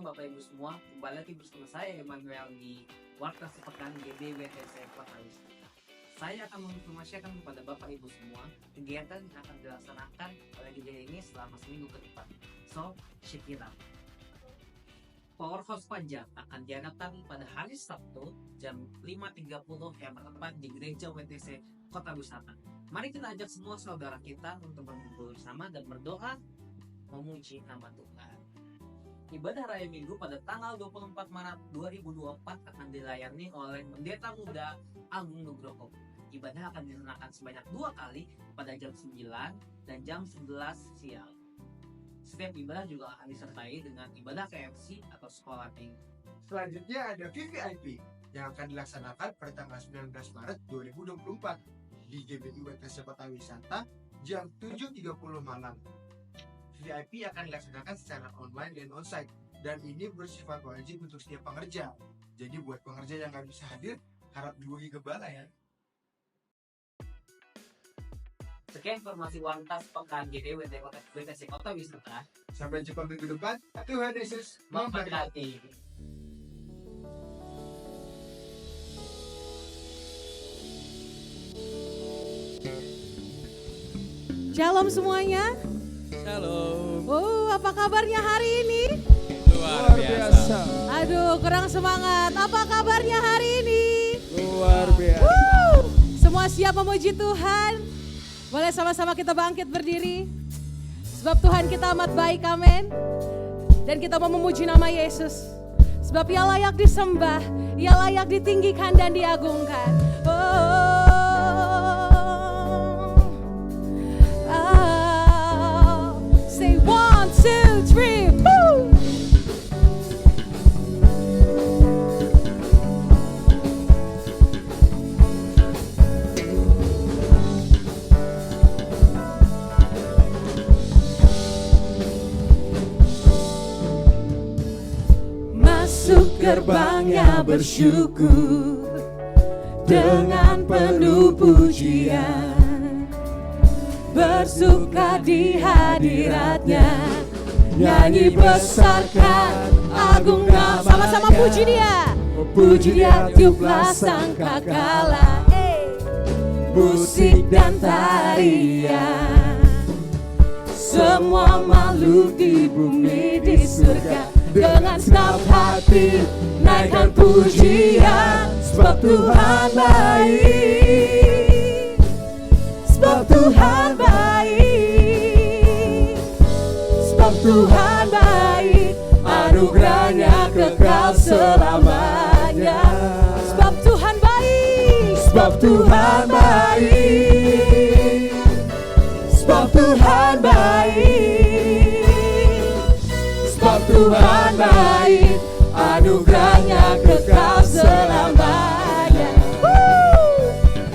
malam Bapak Ibu semua, kembali lagi bersama saya Emmanuel di Warta Sepekan GDWTC Kota Wisata. Saya akan menginformasikan kepada Bapak Ibu semua kegiatan yang akan dilaksanakan oleh GD ini selama seminggu ke depan. So, check it out. Power House Pajak akan diadakan pada hari Sabtu jam 5.30 yang tepat di Gereja WTC Kota Wisata. Mari kita ajak semua saudara kita untuk berkumpul bersama dan berdoa memuji nama Tuhan. Ibadah Raya Minggu pada tanggal 24 Maret 2024 akan dilayani oleh Pendeta Muda Agung Nugroho. Ibadah akan dilaksanakan sebanyak 2 kali pada jam 9 dan jam 11 siang. Setiap ibadah juga akan disertai dengan ibadah KFC atau sekolah minggu. Selanjutnya ada VVIP yang akan dilaksanakan pada tanggal 19 Maret 2024 di GBI WTC Kota Wisata jam 7.30 malam. VIP akan dilaksanakan secara online dan onsite, dan ini bersifat wajib untuk setiap pengerja. Jadi buat pengerja yang nggak bisa hadir, harap dihubungi Gembala ya. Sekian informasi Warta Sepekan GDWTC Kota Wisata. Sampai jumpa minggu depan. Tuhan Yesus memberkati. Shalom semuanya. Shalom. Apa kabarnya hari ini? Luar biasa. Aduh, kurang semangat. Apa kabarnya hari ini? Luar biasa. Semua siap memuji Tuhan? Boleh sama-sama kita bangkit berdiri? Sebab Tuhan kita amat baik, amin. Dan kita mau memuji nama Yesus. Sebab Ia layak disembah, Ia layak ditinggikan dan diagungkan. Say 1, 2, 3, woo! Masuk gerbangnya bersyukur dengan penuh pujian, bersuka di hadiratnya, nyanyi besarkan agung nama. Sama-sama puji dia, tiuplah sangkakala, musik dan tarian, semua makhluk di bumi di surga dengan senang hati naikkan pujian, sebab Tuhan baik, sebab Tuhan baik, sebab Tuhan baik, anugerahnya kekal selamanya. Sebab Tuhan baik, sebab Tuhan baik, sebab Tuhan baik, sebab Tuhan baik, anugerahnya kekal selamanya.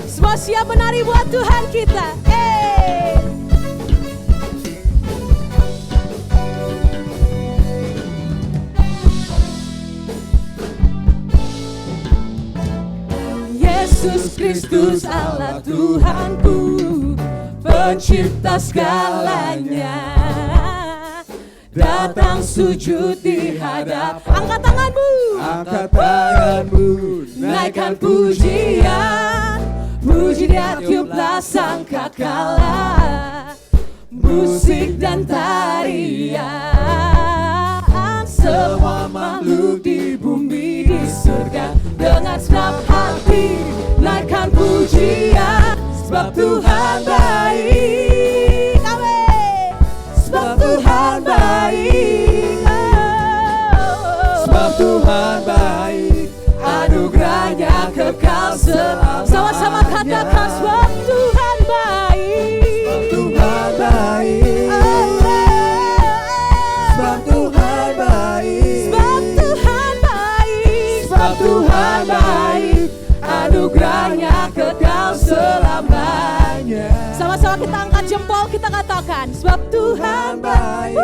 Semua siap menari buat Tuhan kita. Yesus Kristus Allah Tuhanku, pencipta segalanya, datang sujud di hadap. Angkat tanganmu, naikkan pujian, puji dia tiuplah sangkakala, musik dan tarian, semua makhluk di bumi di surga dengan senang hati naikkan pujian, sebab Tuhan baik, amin. Sebab Tuhan baik, sebab Tuhan baik, anugerahnya kekal selamanya. Sama-sama katakan, sebab Tuhan baik, sebab Tuhan baik, sebab Tuhan baik, sebab Tuhan baik, sebab Tuhan baik, anugerahnya kekal selamanya. Sama-sama kita angkat jempol, kita katakan, sebab Tuhan baik,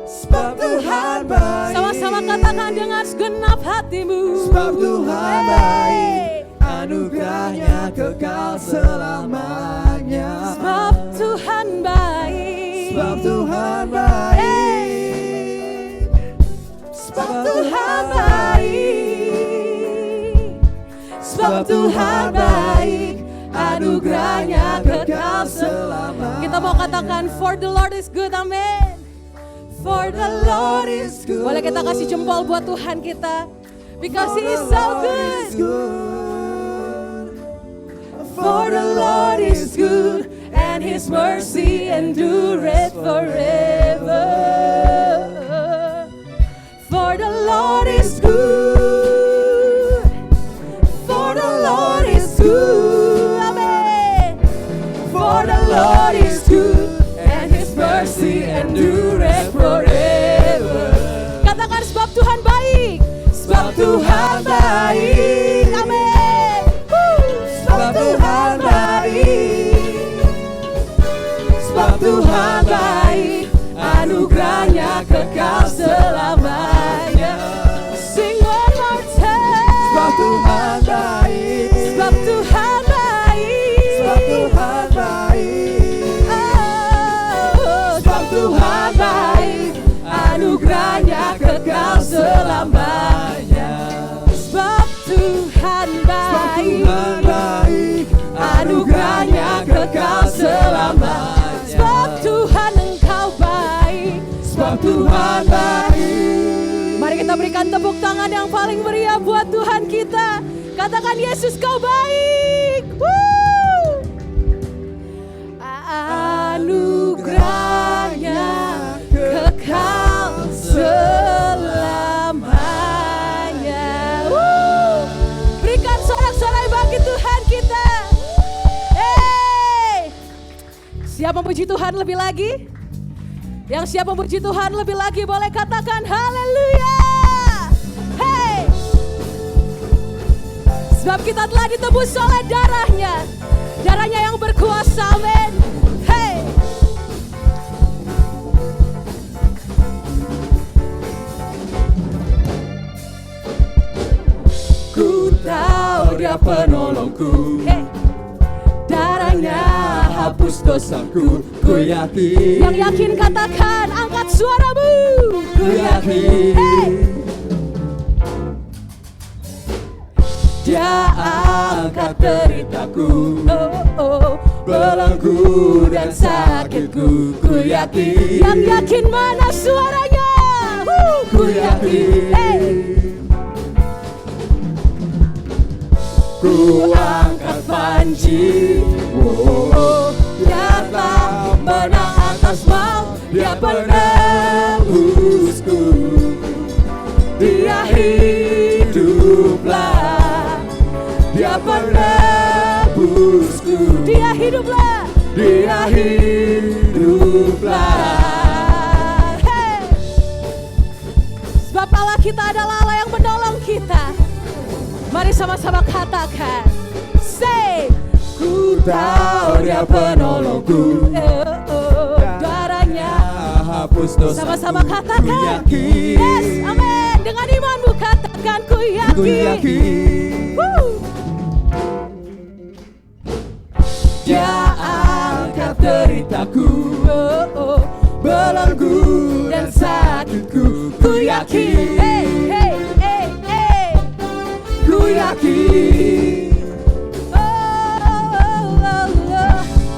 sebab Tuhan baik. Sama-sama katakan dengan segenap hatimu, sebab Tuhan baik, anugerahnya kekal selamanya. Sebab Tuhan baik, sebab Tuhan baik, sebab Tuhan baik, anugerahnya kekal selamanya. Kita mau katakan, for the Lord is good, amin. For the Lord is good. Boleh kita kasih jempol buat Tuhan kita, because He is so good. For the Lord is good, and His mercy endureth forever. For the Lord is good. For the Lord is good. Amen. For the Lord is good, and His mercy endureth forever. Katakan, sebab Tuhan baik. Sebab Tuhan baik. Amin. Sebab Tuhan baik. Sebab Tuhan baik, anugerahnya kekal selamanya. Sing one more time. Sebab Tuhan baik. Sebab Tuhan baik. Sebab Tuhan baik. Oh, sebab Tuhan baik, anugerahnya kekal selamanya. Sebab Tuhan baik, anugerahnya kekal selamanya. Sebab Tuhan Engkau baik, sebab Tuhan baik. Mari kita berikan tepuk tangan yang paling meriah buat Tuhan kita. Katakan, Yesus Kau baik. Woo! Anugerahnya kekal selamanya. Woo! Berikan sorak-sorai bagi Tuhan kita. Siap memuji Tuhan lebih lagi? Yang siap memuji Tuhan lebih lagi boleh katakan haleluya. Hey! Sebab kita telah ditebus oleh darahnya. Darahnya yang berkuasa, amin. Hey! Ku tahu Dia penolongku. Hey! Darahnya hapus dosaku, ku yakin. Yang yakin katakan, angkat suaramu. Ku yakin. Hey! Dia angkat deritaku, belenggu dan sakitku, ku yakin. Yang yakin mana suaranya? Ku yakin. Hey! Ku angkat panji, Dia telah menang atas maut, Dia penebusku, Dia hiduplah, Dia penebusku, Dia hiduplah, Dia hiduplah. Hey! Sebab Allah kita adalah Allah yang menolong kita. Mari sama-sama katakan, say, ku tahu Dia penolongku, darahnya hapus dosaku. Sama-sama katakan, yes, amin. Dengan imanmu katakan, ku yakin. Dia angkat deritaku, belenggu dan sakitku, ku yakin. Hey, hey, hey, hey. Ku yakin.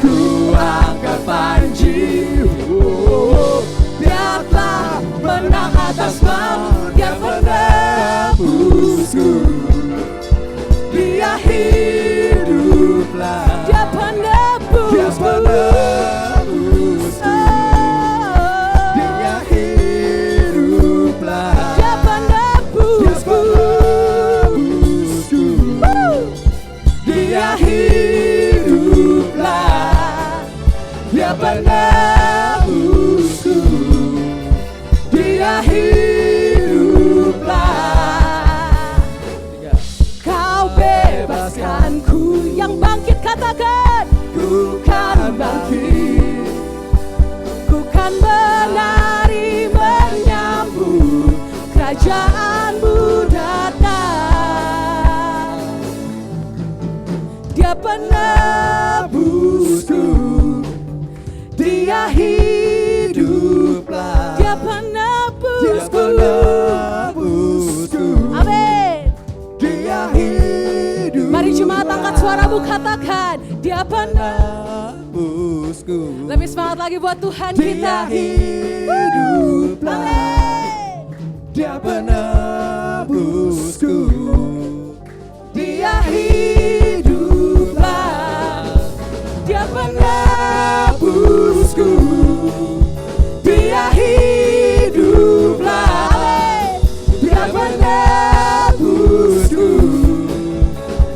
Ku angkat panji, Dia telah menang atas maut, Dia penebusku, Dia hiduplah, Dia penebusku, Dia penebusku, Dia hiduplah, Dia penebusku, Dia hiduplah, Dia penebusku, Dia hiduplah. Kau bebaskanku, yang bangkit katakan, ku kan bangkit, ku kan menari menyambut kerajaan-Mu datang. Dia penebusku, Dia hiduplah, Dia penebusku, amin. Dia hidup. jemaat angkat suaramu katakan, Dia penebusku. Lebih semangat lagi buat Tuhan Dia kita. hiduplah. Amin. Dia penebusku. Dia hiduplah. Dia Penebusku. Dia hiduplah. Dia penebusku.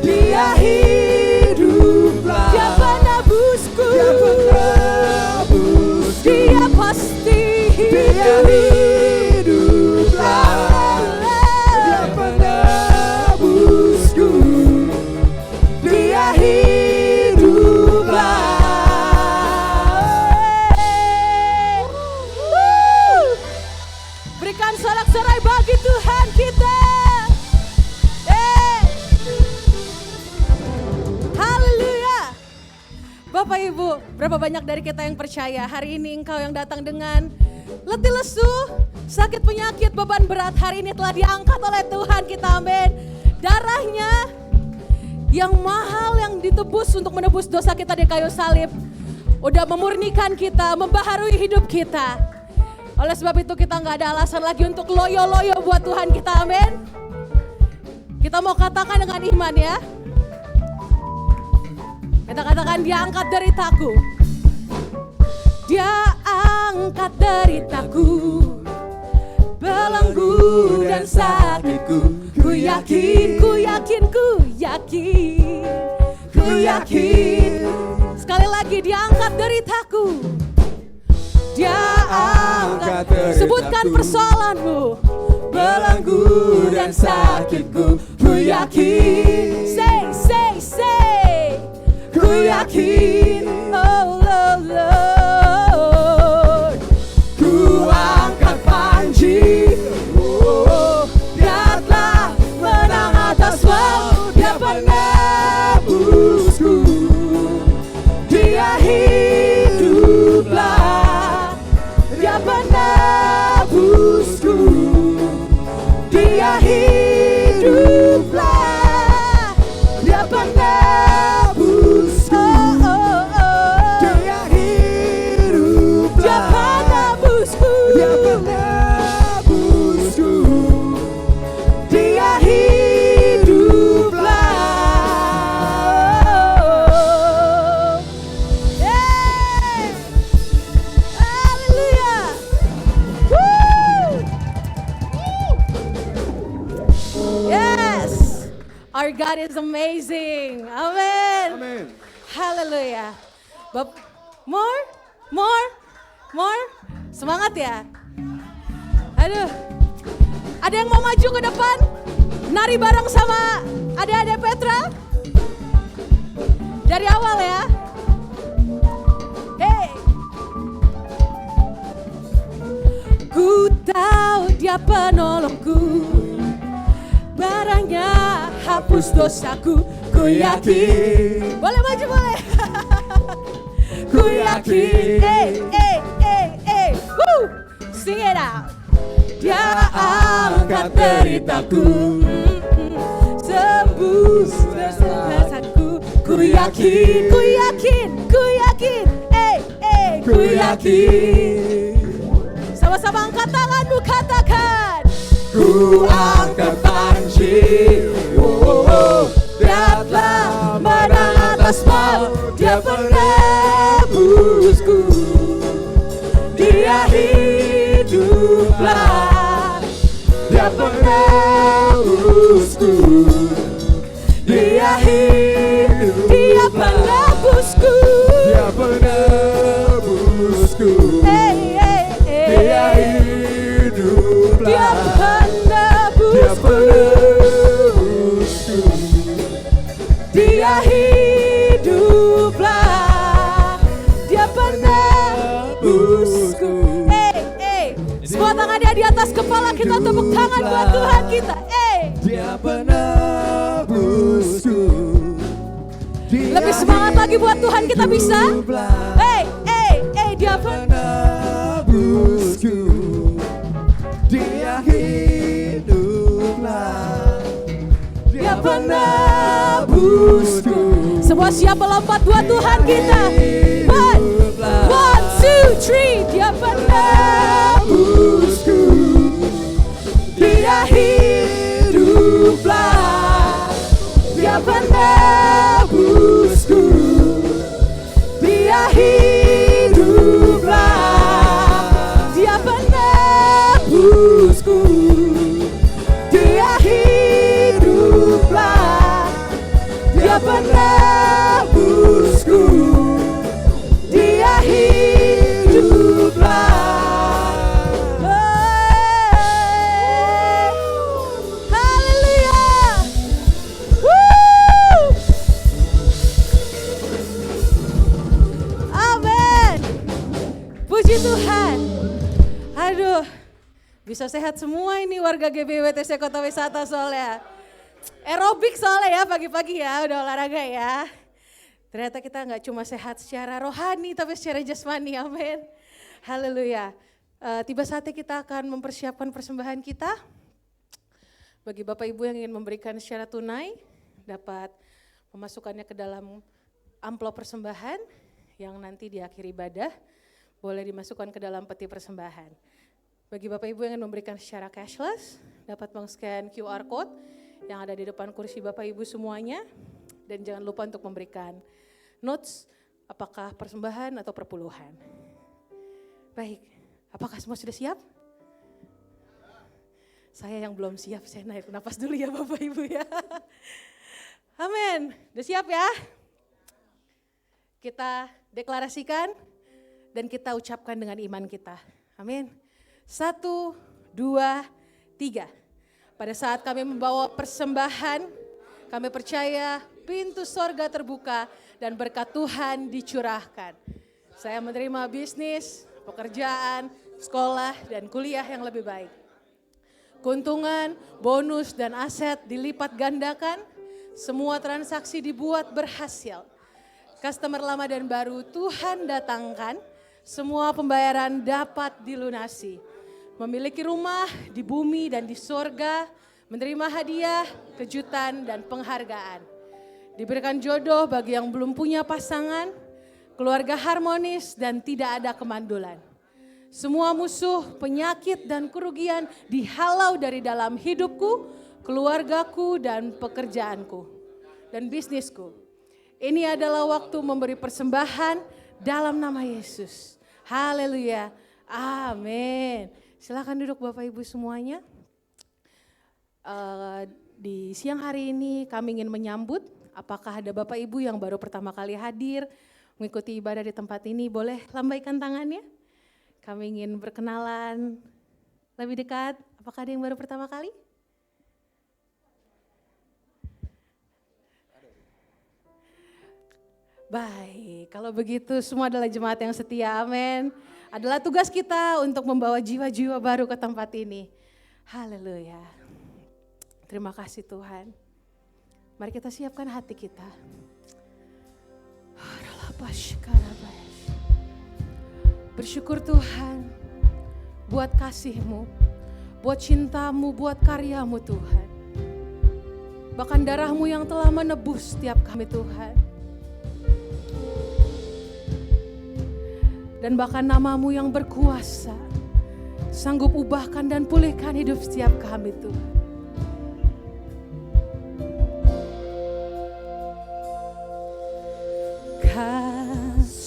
Dia hiduplah. Dia penebusku. Dia penebusku. Dia pasti Dia hiduplah. Dia penebusku. Dia hiduplah. Berikan sorak-sorai bagi Tuhan kita. Haleluya. Bapak Ibu, berapa banyak dari kita yang percaya hari ini engkau yang datang dengan letih lesu, sakit penyakit, beban berat hari ini telah diangkat oleh Tuhan kita, amin. Darahnya yang mahal yang ditebus untuk menebus dosa kita di kayu salib udah memurnikan kita, membaharui hidup kita. Oleh sebab itu kita gak ada alasan lagi untuk loyo-loyo buat Tuhan kita, amin. Kita mau katakan dengan iman ya. Kita katakan, Dia angkat deritaku. Dia angkat deritaku, belenggu dan sakitku. Ku yakin, ku yakin, ku yakin, ku yakin. Sekali lagi, Dia angkat deritaku. Dia angkat, sebutkan persoalanmu, belenggu dan sakitku. Ku yakin, say, ku yakin, oh Lord. Ku angkat panji, Dia telah menang atas maut. Dia penebusku. Dia hiduplah. Dia penebusku. Dia hiduplah. Dia penebusku. Dia hiduplah. Dia penebusku. Dia penebusku. Dia hiduplah. Yeay. Haleluya. Woo. Yes. Our God is amazing. Amen. Amin. Haleluya. More. Semangat ya. Aduh. Ada yang mau maju ke depan? Nari bareng sama adik-adik Petra? Dari awal ya. Hey. Ku tahu Dia penolongku, barangnya hapus dosaku. Ku yakin. Boleh maju boleh. Ku yakin. Woo. Sing it out. Dia angkat deritaku, tebus dosaku. Ku yakin, ku yakin, ku yakin. Ku yakin. Sama-sama angkat tanganmu, katakan. Ku angkat panji, Dia telah menang atas maut. Dia penebusku. Dia hiduplah. Dia penebusku. Dia hiduplah. Dia penebusku. Dia penebusku. Dia hiduplah. Dia Dia penebusku. penebusku. Dia hiduplah. Dia penebusku. Semua tangannya di atas kepala kita, tepuk tangan buat Tuhan kita. Dia penebusku. Lebih semangat lagi buat Tuhan kita bisa. Dia penebusku. Dia hiduplah. Dia penebusku. Semua siap melompat buat Tuhan kita. One, two, three. Dia penebusku. Dia hiduplah. Dia penebusku. Dia hiduplah. Dia penebusku. Dia hiduplah. Dia penebusku. Dia hiduplah. Haleluya. Amin. Puji Tuhan. Aduh, bisa sehat semua ini warga GBWTC Kota Wisata soalnya. Aerobik soalnya ya pagi-pagi ya, udah olahraga ya. Ternyata kita nggak cuma sehat secara rohani tapi secara jasmani, amin. Haleluya. Tiba saatnya kita akan mempersiapkan persembahan kita. Bagi Bapak Ibu yang ingin memberikan secara tunai, dapat memasukkannya ke dalam amplop persembahan yang nanti di akhir ibadah boleh dimasukkan ke dalam peti persembahan. Bagi Bapak Ibu yang ingin memberikan secara cashless, dapat meng-scan QR code yang ada di depan kursi Bapak Ibu semuanya. Dan jangan lupa untuk memberikan notes apakah persembahan atau perpuluhan. Baik, apakah semua sudah siap? Saya yang belum siap, saya naik napas dulu ya Bapak Ibu ya. Amin, udah siap ya? Kita deklarasikan dan kita ucapkan dengan iman kita. Amin. 1, 2, 3. Pada saat kami membawa persembahan, kami percaya pintu sorga terbuka dan berkat Tuhan dicurahkan. Saya menerima bisnis, pekerjaan, sekolah, dan kuliah yang lebih baik. Keuntungan, bonus, dan aset dilipat gandakan, semua transaksi dibuat berhasil. Customer lama dan baru Tuhan datangkan, semua pembayaran dapat dilunasi. Memiliki rumah di bumi dan di sorga, menerima hadiah, kejutan, dan penghargaan. Diberikan jodoh bagi yang belum punya pasangan, keluarga harmonis, dan tidak ada kemandulan. Semua musuh, penyakit, dan kerugian dihalau dari dalam hidupku, keluargaku, dan pekerjaanku, dan bisnisku. Ini adalah waktu memberi persembahan dalam nama Yesus. Haleluya. Amin. Silakan duduk Bapak Ibu semuanya. Di siang hari ini kami ingin menyambut, apakah ada Bapak Ibu yang baru pertama kali hadir mengikuti ibadah di tempat ini, boleh lambaikan tangannya. Kami ingin berkenalan lebih dekat, apakah ada yang baru pertama kali? Baik, kalau begitu semua adalah jemaat yang setia, amin. Adalah tugas kita untuk membawa jiwa-jiwa baru ke tempat ini. Haleluya. Terima kasih Tuhan. Mari kita siapkan hati kita. Bersyukur Tuhan buat kasih-Mu, buat cinta-Mu, buat karya-Mu Tuhan. Bahkan darah-Mu yang telah menebus setiap kami Tuhan. Dan bahkan nama-Mu yang berkuasa, sanggup ubahkan dan pulihkan hidup setiap kami Tuhan.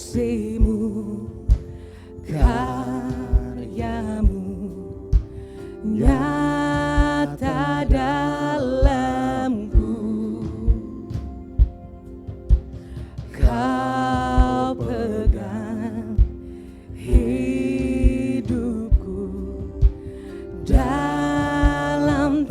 Kasih-Mu, karya-Mu nyata dalamku. Kau pegang hidupku dalam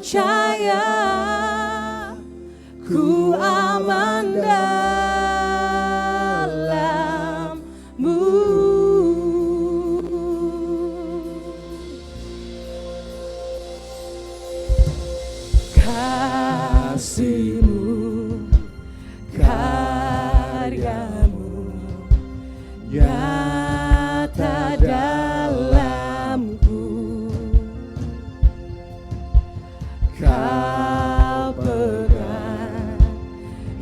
percaya, ku aman dalam-Mu. Kasih-Mu, karya-Mu nyata dalamku. Kau pegang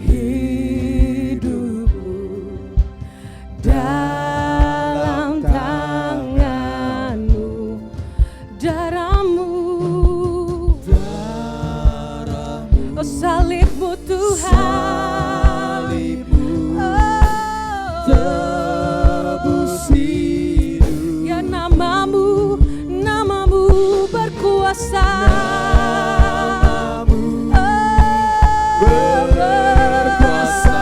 hidupku dalam tangan-Mu. Darah-Mu, oh salib-Mu Tuhan, tebus hidup. ya namamu berkuasa. Berkuasa,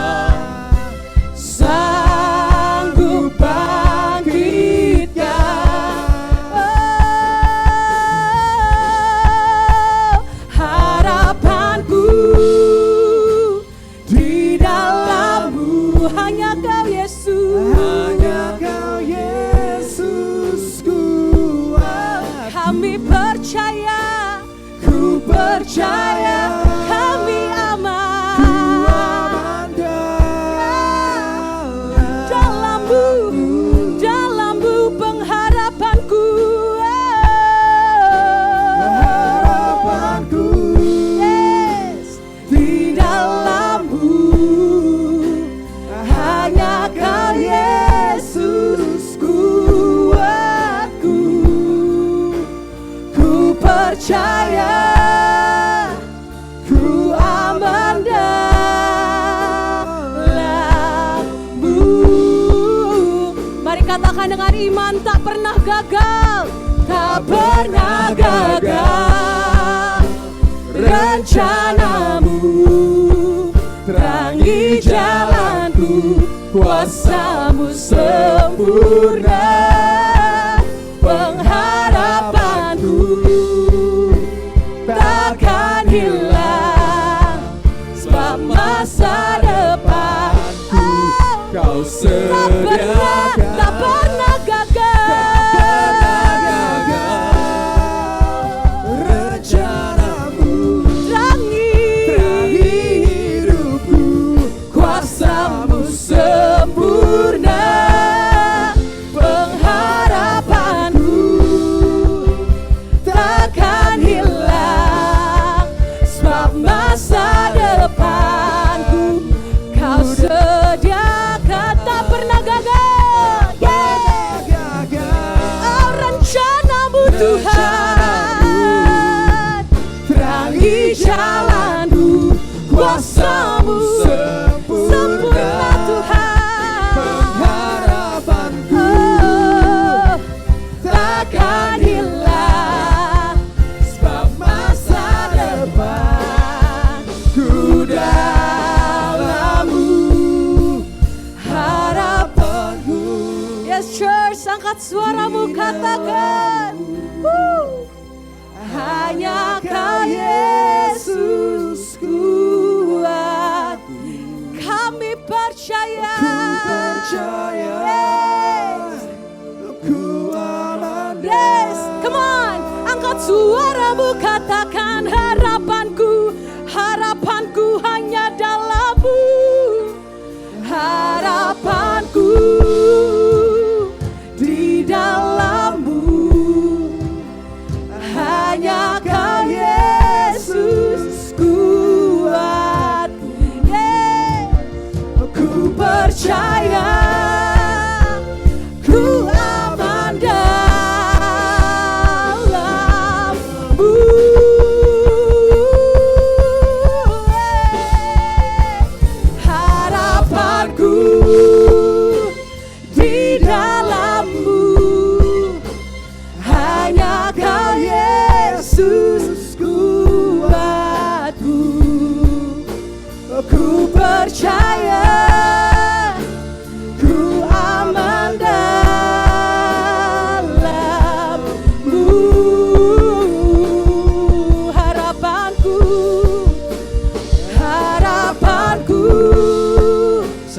Sanggup bangkitkan harapanku di dalam-Mu. Hanya Kau Yesus, hanya Kau Yesus kuat. kami percaya, ku percaya, kami aman. Dalam-Mu pengharapanku. Harapanku, Yes, di dalam-Mu hanya Kau Yesus kuatku. Ku percaya, ku aman dalam-Mu. Mari katakan dengan iman, tak pernah gagal, tak pernah gagal. Rencana-Mu terangi jalanku, kuasa-Mu sempurna. Pengharapanku takkan hilang, sebab masa depanku Kau sediakan. tak pernah gagal. Rencana-Mu Terangi hidupku, kuasa-Mu sempurna. Pengharapanku takkan hilang, sebab masa depanku Kau sediakan. Tak pernah gagal. Oh, rencana-Mu Tuhan terangi jalanku, kuasa-Mu sempurna Tuhan. harapanku, Oh, takkan hilang, sebab masa depanku dalam-Mu harapanku. Yes church, angkat suaramu, katakan, hanya Kau Yesus kuat. Kami percaya, Yes. ku aman. Yes, come on, angkat suaramu, katakan harapanku, harapanku hanya dalam-Mu. Harapanku di dalam-Mu, hanya Kau Yesus kuat. Yes, ku percaya, ku aman dalam-Mu.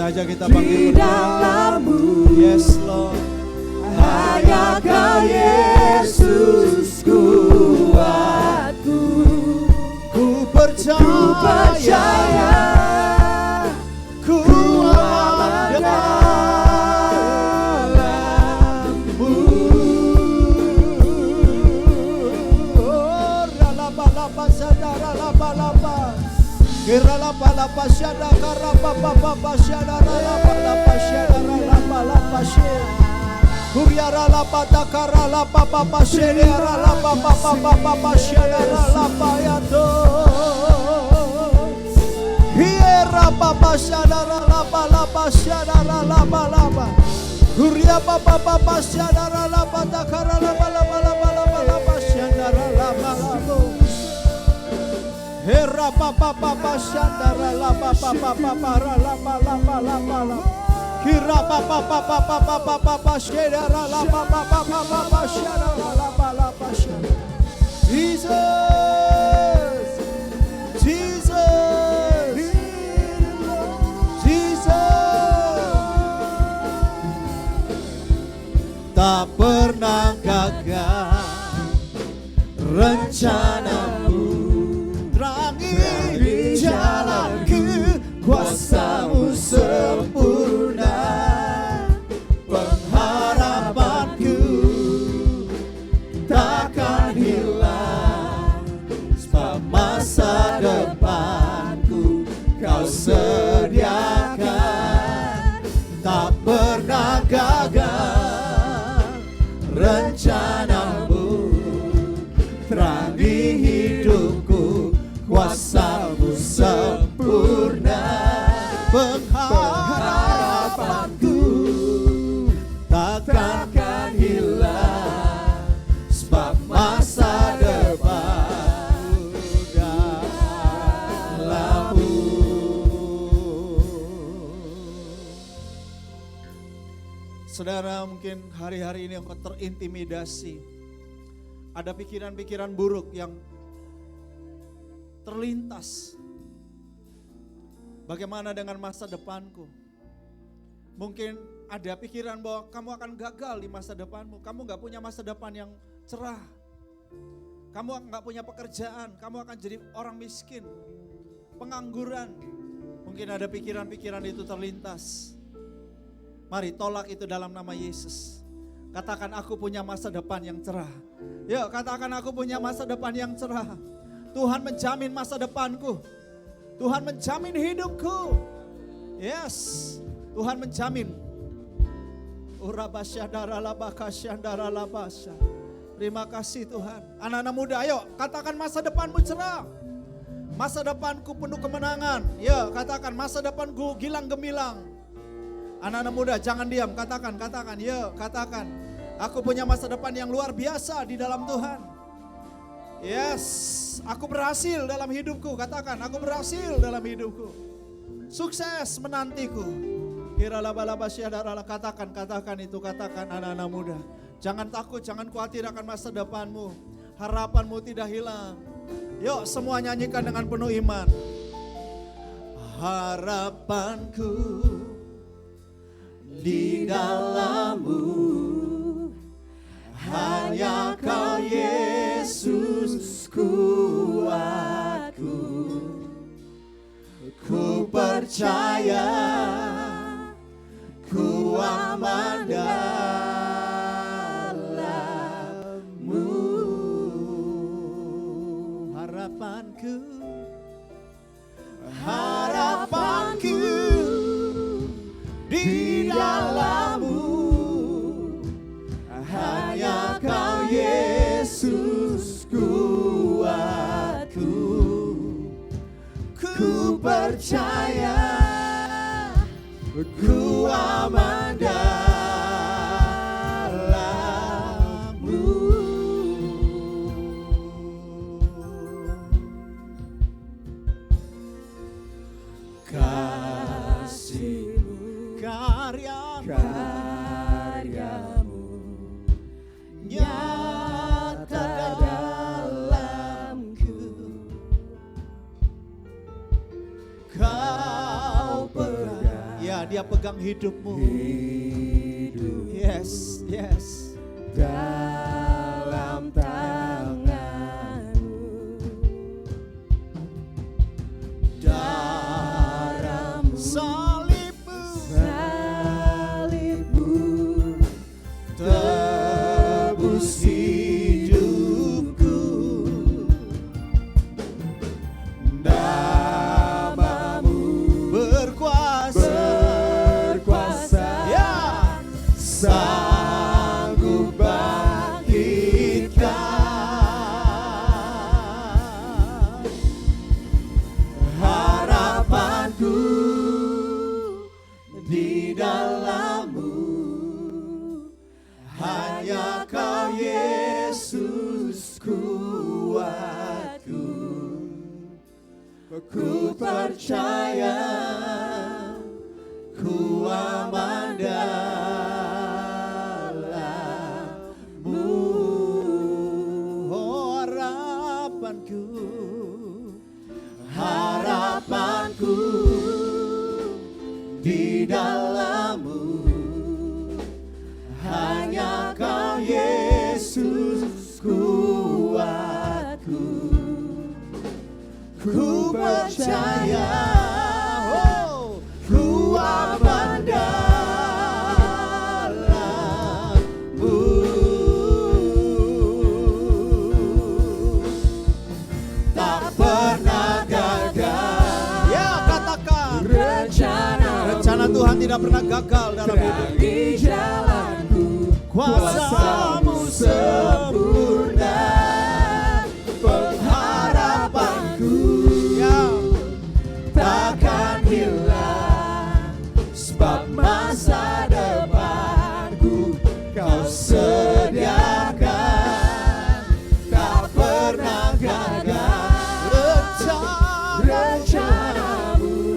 saja kita bangkit berdoa. Yes Lord. Hanya Kau Yesus kuatku. Ku percaya, ku aman dalammu. Oh, ralapa-lapa sadara lapa-lapa. Kiralapa-lapa syada karapa-papa syada ralapa-lapa syada ralapa-lapa syada. Kuriara la pata kara la papa pa sheriara la papa papa sheriara la payato. Hiera papa shadara la papa shadara la papa. Kuria papa papa shadara la pata kara la papa shadara la papa. Hera papa papa shadara la papa papa la papa. Kira papa papa papa papa shedara la papa papa papa shedara la papa shedara. Jesus, Jesus, Jesus. Tak pernah gagal rencanamu, terangi jalanku, kuasa-Mu sempurna. Pengharapanku takkan hilang, sebab masa depanku Kau sediakan. Tak pernah gagal rencana-Mu, terangi hidupku, kuasa-Mu sempurna. Pengharapanku takkan hilang, sebab masa depanku dalam-Mu. Saudara, mungkin hari-hari ini engkau terintimidasi. Ada pikiran-pikiran buruk yang terlintas. Bagaimana dengan masa depanku? Mungkin ada pikiran bahwa kamu akan gagal di masa depanmu. Kamu gak punya masa depan yang cerah. Kamu gak punya pekerjaan. Kamu akan jadi orang miskin, pengangguran. Mungkin ada pikiran-pikiran itu terlintas. Mari tolak itu dalam nama Yesus. Katakan, aku punya masa depan yang cerah. Yuk katakan, aku punya masa depan yang cerah. Tuhan menjamin masa depanku. Tuhan menjamin hidupku. Yes, Tuhan menjamin. Terima kasih Tuhan. Anak-anak muda, ayo katakan masa depanmu cerah. Masa depanku penuh kemenangan. Ya, katakan masa depanku gilang gemilang. Anak-anak muda, jangan diam, katakan. Ya, katakan. Aku punya masa depan yang luar biasa di dalam Tuhan. Yes, aku berhasil dalam hidupku. Katakan, aku berhasil dalam hidupku. Sukses menantiku. Katakan itu, katakan anak-anak muda. Jangan takut, jangan khawatir akan masa depanmu. Harapanmu tidak hilang. Yuk semua nyanyikan dengan penuh iman. Harapanku di dalam-Mu, hanya Kau Yesus kuatku. Ku percaya, ku aman dalam-Mu. Harapanku, harapanku di dalam-Mu, hanya Kau Yesus kuatku. Ku percaya, ku aman dalam-Mu. Kasih-Mu, karya-karya-Mu nyata dalamku. Kau pegang. Ya, dia Dia pegang hidupmu. Yes, yes. dalam tanganmu, Darahmu, salibmu, tebus hidupku. Namamu berkuasa, ya, sanggup bangkitkan. Harapanku di dalam-Mu, hanya Kau Yesus kuatku. Ku percaya, ku aman dalam-Mu. Oh, harapanku di dalam-Mu, hanya Kau Yesus kuatku. Ku percaya, oh, ku aman dalam-Mu. Tak pernah gagal. Ya, katakan. Rencana Tuhan tidak pernah gagal dalam hidup. di jalanku, Kuasa-Mu sempurna. Pengharapanku, ya, takkan hilang, sebab masa depanku Kau sediakan. Tak pernah gagal rencanamu,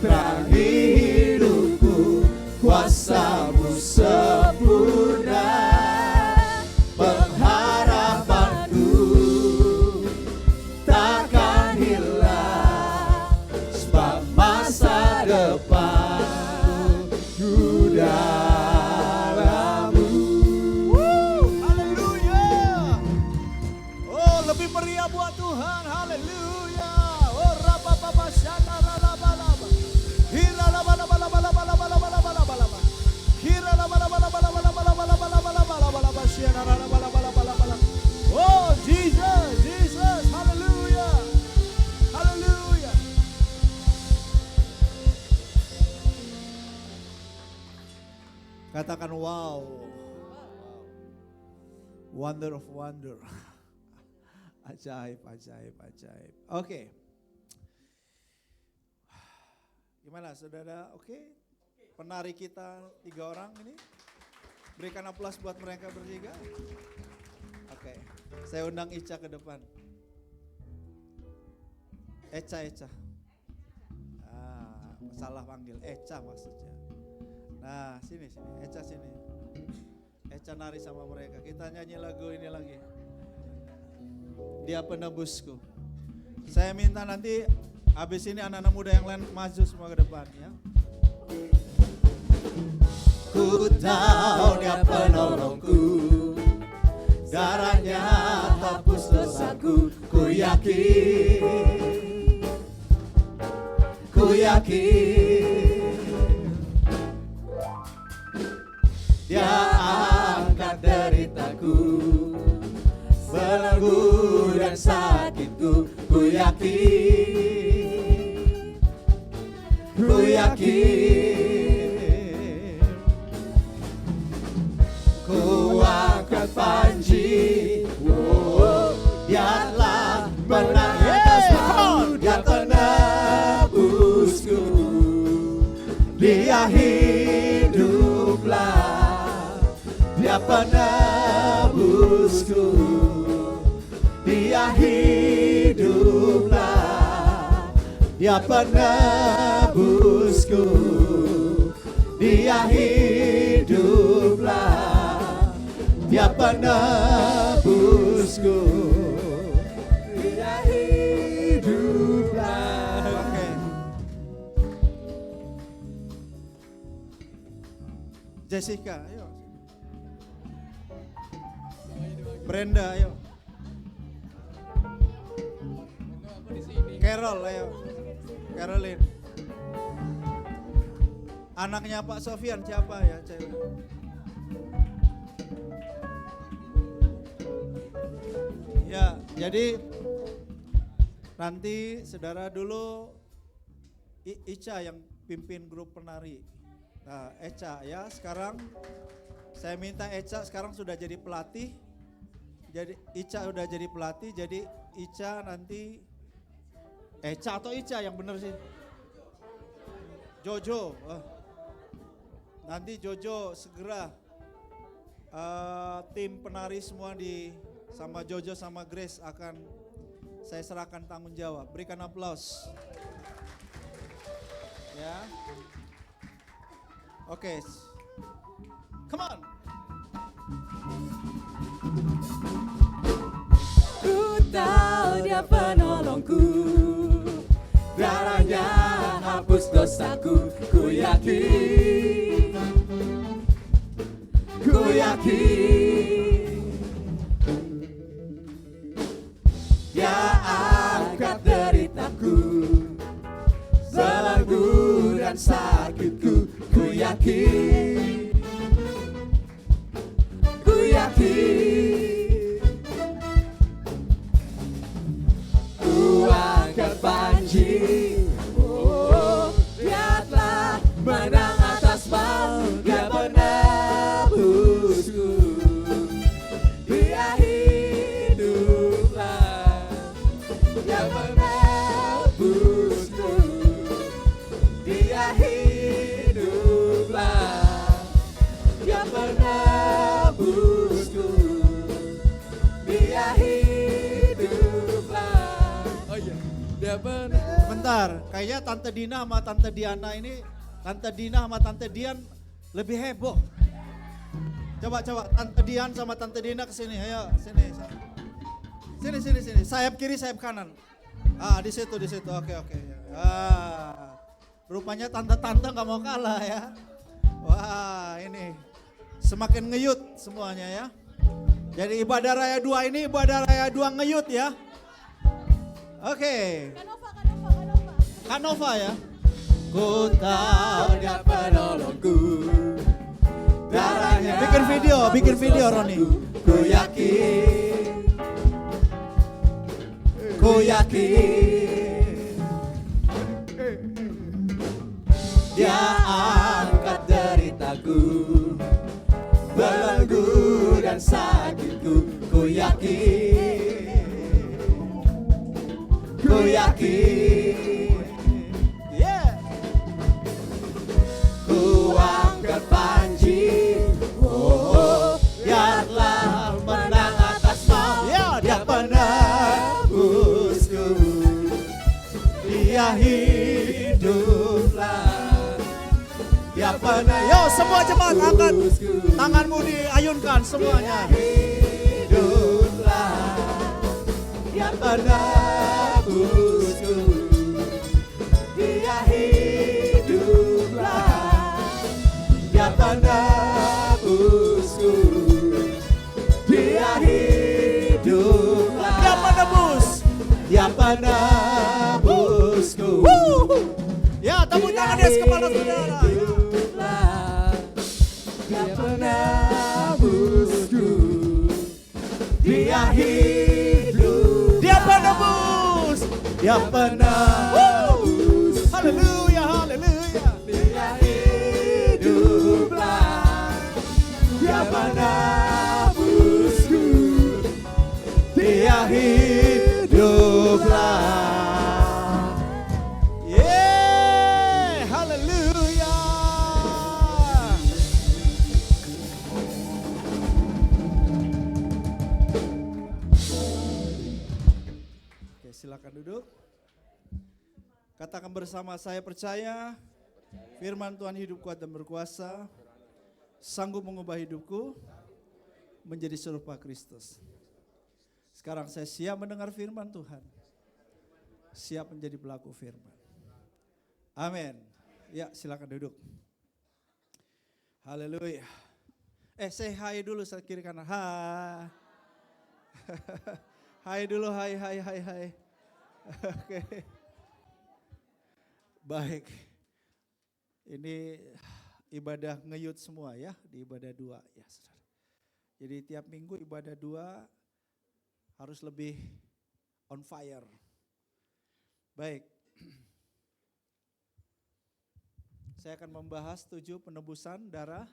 terangi hidupku, kuasa-Mu sempurna. Pengharapanku takkan hilang, sebab masa depanku dalam-Mu. Haleluya. Oh, lebih meriah buat Tuhan. Haleluya. Oh, rabababa shanaralabalaba. Hiralabalabalabalabalabalabalabalaba. Hiralabalabalabalabalabalabalabalaba. Shanaralabalabalabalaba. Oh, Jesus, Jesus. Haleluya. Haleluya. Katakan wow. Wonder of wonder. Ajaib, ajaib, ajaib. Oke. Gimana saudara? Oke. Penari kita 3 orang ini. Berikan aplaus buat mereka bertiga. Oke. Saya undang Ica ke depan. Eca. Salah panggil. Eca maksudnya. Nah, sini. Eca sini. Eca nari sama mereka. Kita nyanyi lagu ini lagi. Dia penebusku. Saya minta nanti habis ini anak-anak muda yang lain maju semua ke depan ya. Ku tahu Dia penolongku, darahnya hapus dosaku. Ku yakin Dia angkat deritaku, belenggu dan sakitku. Ku yakin ku angkat panji. Dia telah menang atas maut, Dia penebusku. Dia hiduplah, Dia penebusku. Dia hiduplah, Dia penebusku. Dia hiduplah, Dia penebusku. Dia hiduplah. Oke. Jessica, ayo. Brenda, ayo. Carol, ayo. Caroline. Anaknya Pak Sofian siapa ya, cewek? Ya, jadi nanti saudara dulu Ica yang pimpin grup penari. Nah, Eca ya, sekarang saya minta Eca sekarang sudah jadi pelatih. Jadi Ica udah jadi pelatih, jadi Ica nanti Eca atau Ica yang bener sih? Jojo. Nanti Jojo segera tim penari semua sama Jojo sama Grace akan saya serahkan tanggung jawab. Berikan aplaus. Ya. Oke. Come on. Ku tahu dia penolongku, darahnya hapus dosaku. Ku yakin, ku yakin. Dia angkat deritaku, belenggu dan sakitku. Ku yakin, ku yakin. Ku angkat banjir, oh, dia telah menang atas maut. Dia menebusku, dia hiduplah. Dia menebusku, dia hiduplah. Dia menebusku, dia hiduplah. Oh iya, dia Bentar, kayaknya Tante Dina sama Tante Diana ini, Tante Dina sama Tante Dian lebih heboh. Coba Tante Dian sama Tante Dina kesini, ayo sini. Sini. Sayap kiri, sayap kanan. Di situ. Oke. Rupanya tante-tante nggak mau kalah ya. Wah, ini semakin ngeyut semuanya ya. Jadi ibadah raya 2 ini ibadah raya 2 ngeyut ya. Oke. Kanova ya. Ku tahu dia penolongku, darahnya. Bikin video Roni. Ku yakin, dia angkat deritaku, belenggu dan sakitku. Ku yakin, ku yakin. Yeah. Ku angkat banjir, oh, dia telah menang atas maut. Ya, Dia penebusku, dia hiduplah. Dia penebusku, Yo semua jemaat angkat tanganmu diayunkan semuanya. hiduplah. Dia penebusku, dia hiduplah. Dia penebusku, dia hiduplah. Dia penebus. Dia penebusku, Ya, tepuk tangan di atas kepala saudara. hiduplah. Dia penebusku, dia hidup. Dia penebus. Dia penebus, Haleluya. dia hiduplah. Dia penebusku, dia hiduplah. Yeah, haleluya. Oke, silakan duduk. Katakan bersama, saya percaya firman Tuhan hidup kuat dan berkuasa, sanggup mengubah hidupku menjadi serupa Kristus. Sekarang saya siap mendengar firman Tuhan, siap menjadi pelaku firman. Amin. Ya, silakan duduk. Haleluya. Say hi dulu kiri kanan. Hai. Hai dulu, hai. Oke. Baik. Ini ibadah ngeyut semua ya, di ibadah 2 ya, Saudara. Jadi tiap minggu ibadah 2 harus lebih on fire. Baik. Saya akan membahas 7 penebusan darah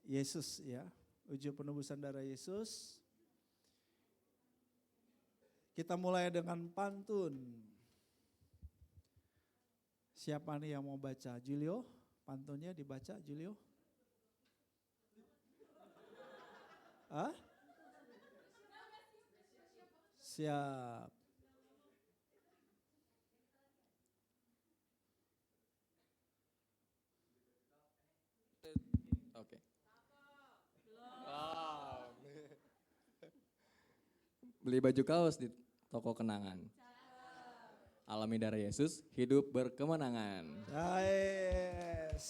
Yesus ya. 7 penebusan darah Yesus. Kita mulai dengan pantun. Siapa nih yang mau baca? Julio, pantunnya dibaca Julio? Hah? Siap. Oke. Beli baju kaos di toko kenangan. Alami darah Yesus, hidup berkemenangan. Yes.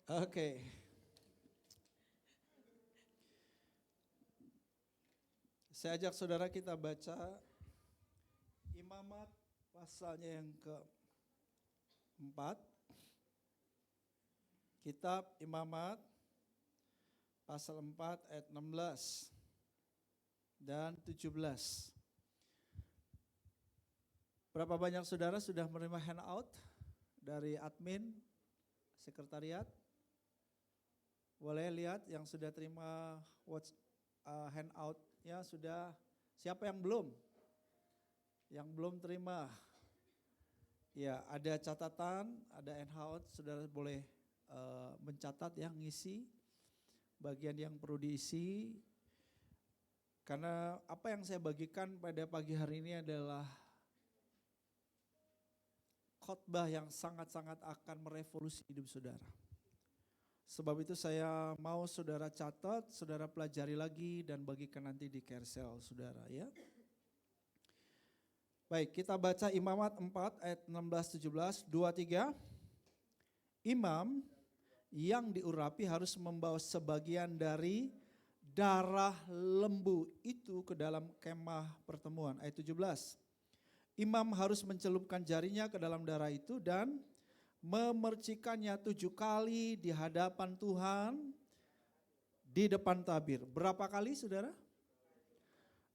Oke. Saya ajak saudara kita baca Imamat pasalnya yang ke-4. Kitab Imamat pasal 4 ayat 16 dan 17. Berapa banyak saudara sudah menerima handout dari admin sekretariat? Boleh lihat yang sudah terima handout-nya sudah. Siapa yang belum? Yang belum terima. Ya, ada catatan, ada handout, saudara boleh mencatat yang ngisi bagian yang perlu diisi. Karena apa yang saya bagikan pada pagi hari ini adalah khotbah yang sangat-sangat akan merevolusi hidup saudara. Sebab itu saya mau saudara catat, saudara pelajari lagi dan bagikan nanti di carousel saudara ya. Baik, kita baca Imamat 4 ayat 16-17, 2-3. Imam yang diurapi harus membawa sebagian dari darah lembu itu ke dalam kemah pertemuan. Ayat 17. Imam harus mencelupkan jarinya ke dalam darah itu dan memercikannya 7 kali di hadapan Tuhan di depan tabir. Berapa kali saudara?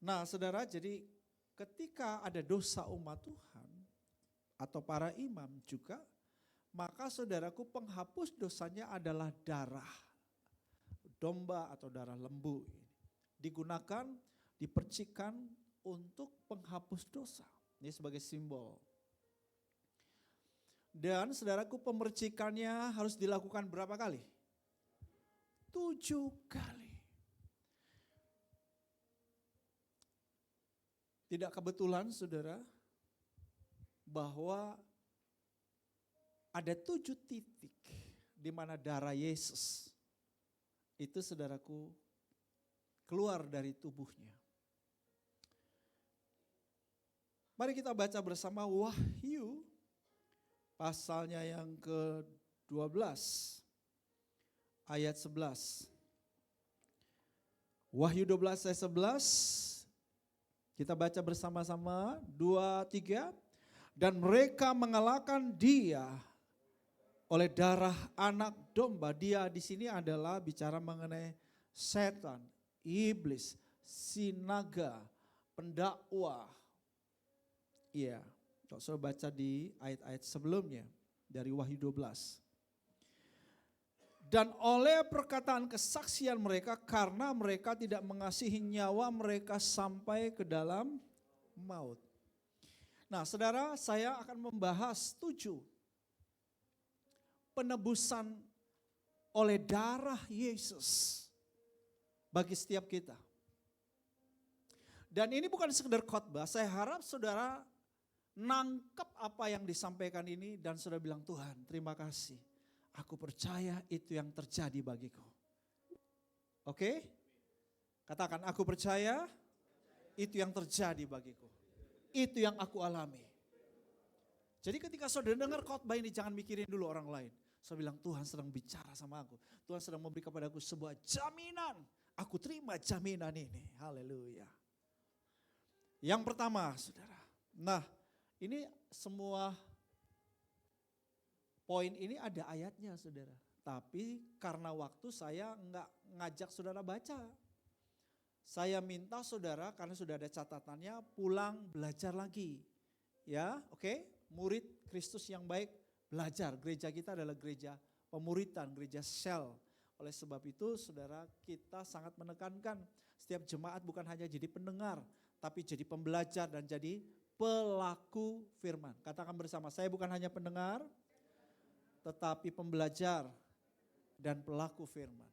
Nah saudara, jadi ketika ada dosa umat Tuhan atau para imam juga, maka saudaraku penghapus dosanya adalah darah domba atau darah lembu. Digunakan, dipercikan untuk penghapus dosa. Ini sebagai simbol. Dan saudaraku pemercikannya harus dilakukan berapa kali? 7 kali. Tidak kebetulan saudara bahwa ada 7 titik di mana darah Yesus itu saudaraku keluar dari tubuhnya. Mari kita baca bersama Wahyu pasalnya yang ke-12 ayat 11. Wahyu 12 ayat 11. Kita baca bersama-sama 2, 3. Dan mereka mengalahkan dia oleh darah anak domba. Dia di sini adalah bicara mengenai setan, iblis, si naga, pendakwa. Iya, kalau saudara baca di ayat-ayat sebelumnya dari Wahyu 12. Dan oleh perkataan kesaksian mereka karena mereka tidak mengasihi nyawa mereka sampai ke dalam maut. Nah saudara, saya akan membahas 7 penebusan oleh darah Yesus bagi setiap kita. Dan ini bukan sekedar khotbah, saya harap saudara nangkep apa yang disampaikan ini dan saudara bilang, Tuhan terima kasih, aku percaya itu yang terjadi bagiku. Oke? Katakan, aku percaya itu yang terjadi bagiku. Itu yang aku alami. Jadi ketika saudara dengar khotbah ini jangan mikirin dulu orang lain. Saya bilang Tuhan sedang bicara sama aku. Tuhan sedang memberi kepada aku sebuah jaminan. Aku terima jaminan ini. Haleluya. Yang pertama saudara. Nah ini semua poin ini ada ayatnya saudara. Tapi karena waktu saya enggak ngajak saudara baca. Saya minta saudara karena sudah ada catatannya pulang belajar lagi. Ya oke. Murid Kristus yang baik belajar. Gereja kita adalah gereja pemuritan, gereja sel. Oleh sebab itu saudara kita sangat menekankan setiap jemaat bukan hanya jadi pendengar. Tapi jadi pembelajar dan jadi pelaku firman. Katakan bersama, saya bukan hanya pendengar tetapi pembelajar dan pelaku firman.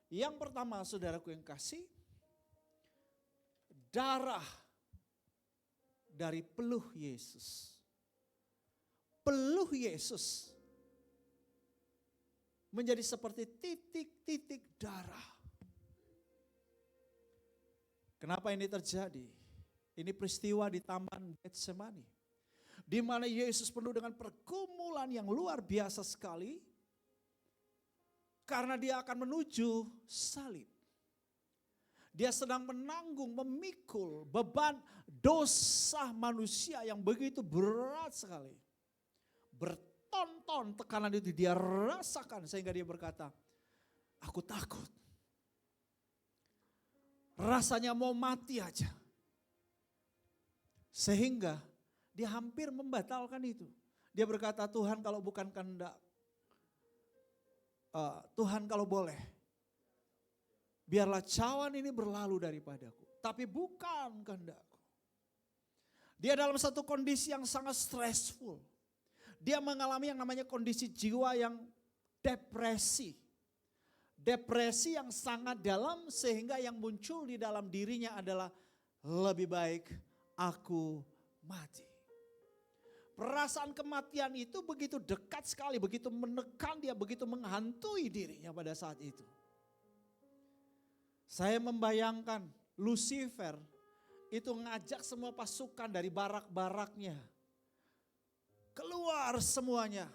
Yang pertama saudaraku yang kasih, darah dari peluh Yesus. Peluh Yesus menjadi seperti titik-titik darah. Kenapa ini terjadi? Ini peristiwa di Taman Getsemani. Di mana Yesus penuh dengan pergumulan yang luar biasa sekali. Karena dia akan menuju salib. Dia sedang menanggung, memikul beban dosa manusia yang begitu berat sekali. Bertonton tekanan itu dia rasakan sehingga dia berkata, aku takut. Rasanya mau mati aja. Sehingga dia hampir membatalkan itu. Dia berkata, Tuhan kalau bukan kehendak, Tuhan kalau boleh, biarlah cawan ini berlalu daripadaku. Tapi bukan kehendakku. Dia dalam satu kondisi yang sangat stressful. Dia mengalami yang namanya kondisi jiwa yang depresi. Depresi yang sangat dalam sehingga yang muncul di dalam dirinya adalah lebih baik aku mati. Perasaan kematian itu begitu dekat sekali, begitu menekan dia, begitu menghantui dirinya pada saat itu. Saya membayangkan Lucifer itu ngajak semua pasukan dari barak-baraknya. Keluar semuanya.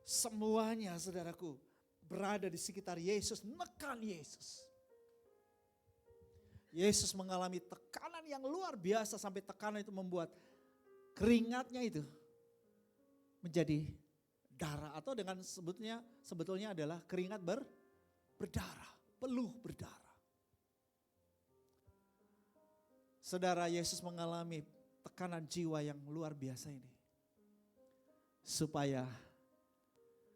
Semuanya saudaraku berada di sekitar Yesus, menekan Yesus. Yesus mengalami tekanan yang luar biasa sampai tekanan itu membuat keringatnya itu menjadi darah atau dengan sebetulnya adalah keringat berdarah, peluh berdarah. Saudara, Yesus mengalami tekanan jiwa yang luar biasa ini. Supaya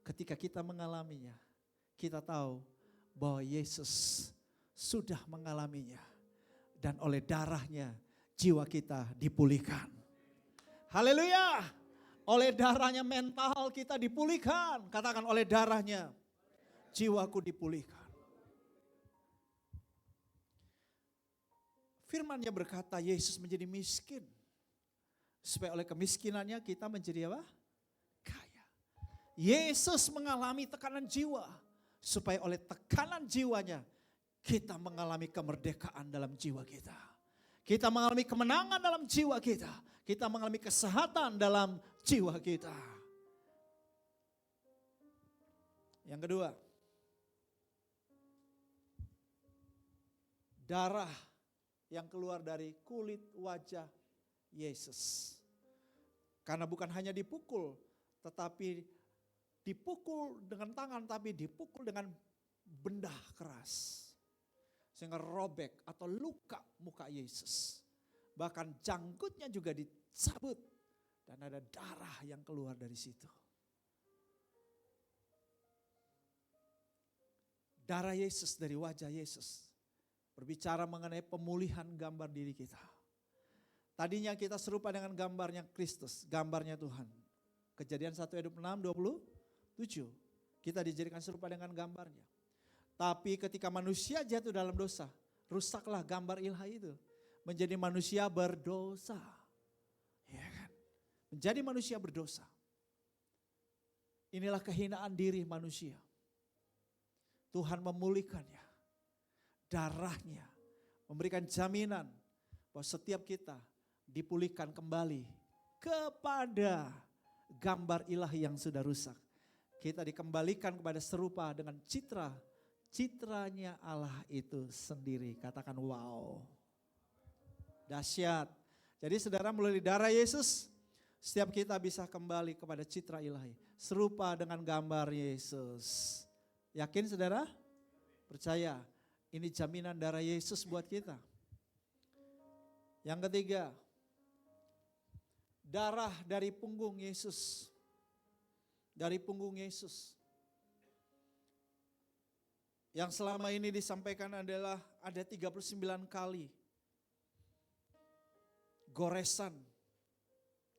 ketika kita mengalaminya, kita tahu bahwa Yesus sudah mengalaminya. Dan oleh darahnya jiwa kita dipulihkan. Haleluya. Oleh darahnya mental kita dipulihkan. Katakan oleh darahnya jiwaku dipulihkan. Firman-Nya berkata Yesus menjadi miskin. Supaya oleh kemiskinannya kita menjadi apa? Kaya. Yesus mengalami tekanan jiwa. Supaya oleh tekanan jiwanya kita mengalami kemerdekaan dalam jiwa kita. Kita mengalami kemenangan dalam jiwa kita. Kita mengalami kesehatan dalam jiwa kita. Yang kedua, darah yang keluar dari kulit wajah Yesus. Karena bukan hanya dipukul, tetapi dipukul dengan tangan, tapi dipukul dengan benda keras. Sehingga robek atau luka muka Yesus. Bahkan janggutnya juga dicabut. Dan ada darah yang keluar dari situ. Darah Yesus dari wajah Yesus. Berbicara mengenai pemulihan gambar diri kita. Tadinya kita serupa dengan gambarnya Kristus, gambarnya Tuhan. Kejadian 1 Ayub 6:27. Kita dijadikan serupa dengan gambarnya. Tapi ketika manusia jatuh dalam dosa, rusaklah gambar ilahi itu. Menjadi manusia berdosa. Ya kan? Menjadi manusia berdosa. Inilah kehinaan diri manusia. Tuhan memulihkannya. Darahnya memberikan jaminan bahwa setiap kita dipulihkan kembali kepada gambar ilahi yang sudah rusak. Kita dikembalikan kepada serupa dengan citranya Allah itu sendiri. Katakan wow. Dahsyat. Jadi saudara, melalui darah Yesus, setiap kita bisa kembali kepada citra ilahi. Serupa dengan gambar Yesus. Yakin saudara? Percaya. Ini jaminan darah Yesus buat kita. Yang ketiga, darah dari punggung Yesus. Dari punggung Yesus. Yang selama ini disampaikan adalah ada 39 kali goresan.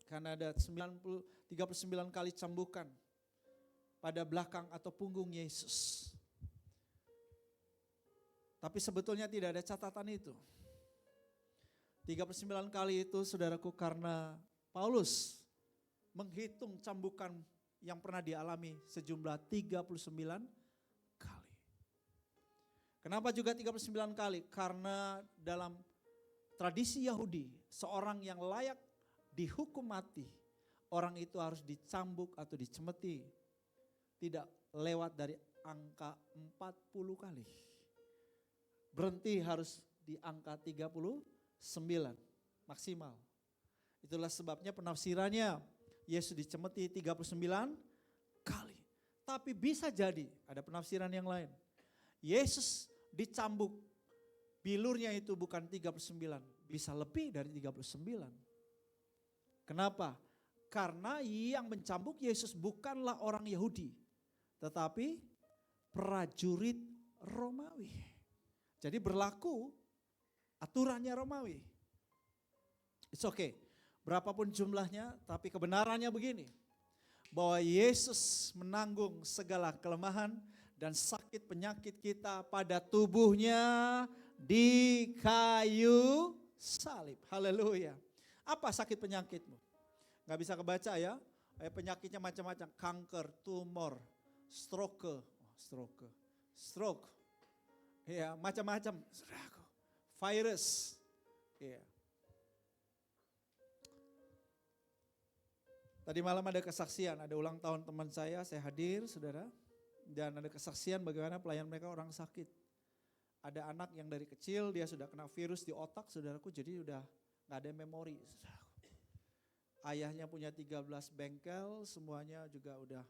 Karena ada 39 kali cambukan pada belakang atau punggung Yesus. Tapi sebetulnya tidak ada catatan itu. 39 kali itu saudaraku karena Paulus menghitung cambukan yang pernah dialami sejumlah 39 kali. Kenapa juga 39 kali? Karena dalam tradisi Yahudi, seorang yang layak dihukum mati, orang itu harus dicambuk atau dicemeti. Tidak lewat dari angka 40 kali. Berhenti harus di angka 39 maksimal. Itulah sebabnya penafsirannya Yesus dicemeti 39 kali. Tapi bisa jadi ada penafsiran yang lain. Yesus dicambuk, bilurnya itu bukan 39, bisa lebih dari 39. Kenapa? Karena yang mencambuk Yesus bukanlah orang Yahudi, tetapi prajurit Romawi. Jadi berlaku aturannya Romawi. It's okay. Berapapun jumlahnya, tapi kebenarannya begini. Bahwa Yesus menanggung segala kelemahan dan sakit penyakit kita pada tubuhnya di kayu salib. Haleluya. Apa sakit penyakitmu? Gak bisa kebaca ya. Penyakitnya macam-macam. Kanker, tumor, stroke. Ya, macam-macam. Virus. Ya. Tadi malam ada kesaksian, ada ulang tahun teman saya hadir saudara. Dan ada kesaksian bagaimana pelayan mereka orang sakit. Ada anak yang dari kecil dia sudah kena virus di otak saudaraku, jadi udah gak ada memori. Saudaraku. Ayahnya punya 13 bengkel, semuanya juga udah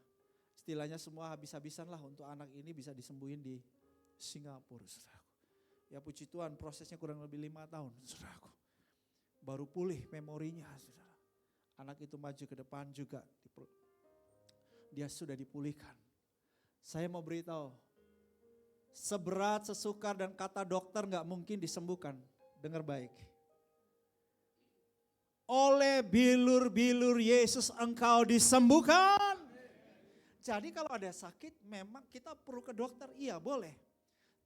istilahnya semua habis-habisan lah untuk anak ini bisa disembuhin di Singapura. Saudaraku. Ya puji Tuhan prosesnya kurang lebih 5 tahun saudaraku. Baru pulih memorinya saudara. Anak itu maju ke depan juga, dia sudah dipulihkan. Saya mau beritahu, seberat, sesukar dan kata dokter gak mungkin disembuhkan. Dengar baik. Oleh bilur-bilur Yesus engkau disembuhkan. Jadi kalau ada sakit memang kita perlu ke dokter, iya boleh.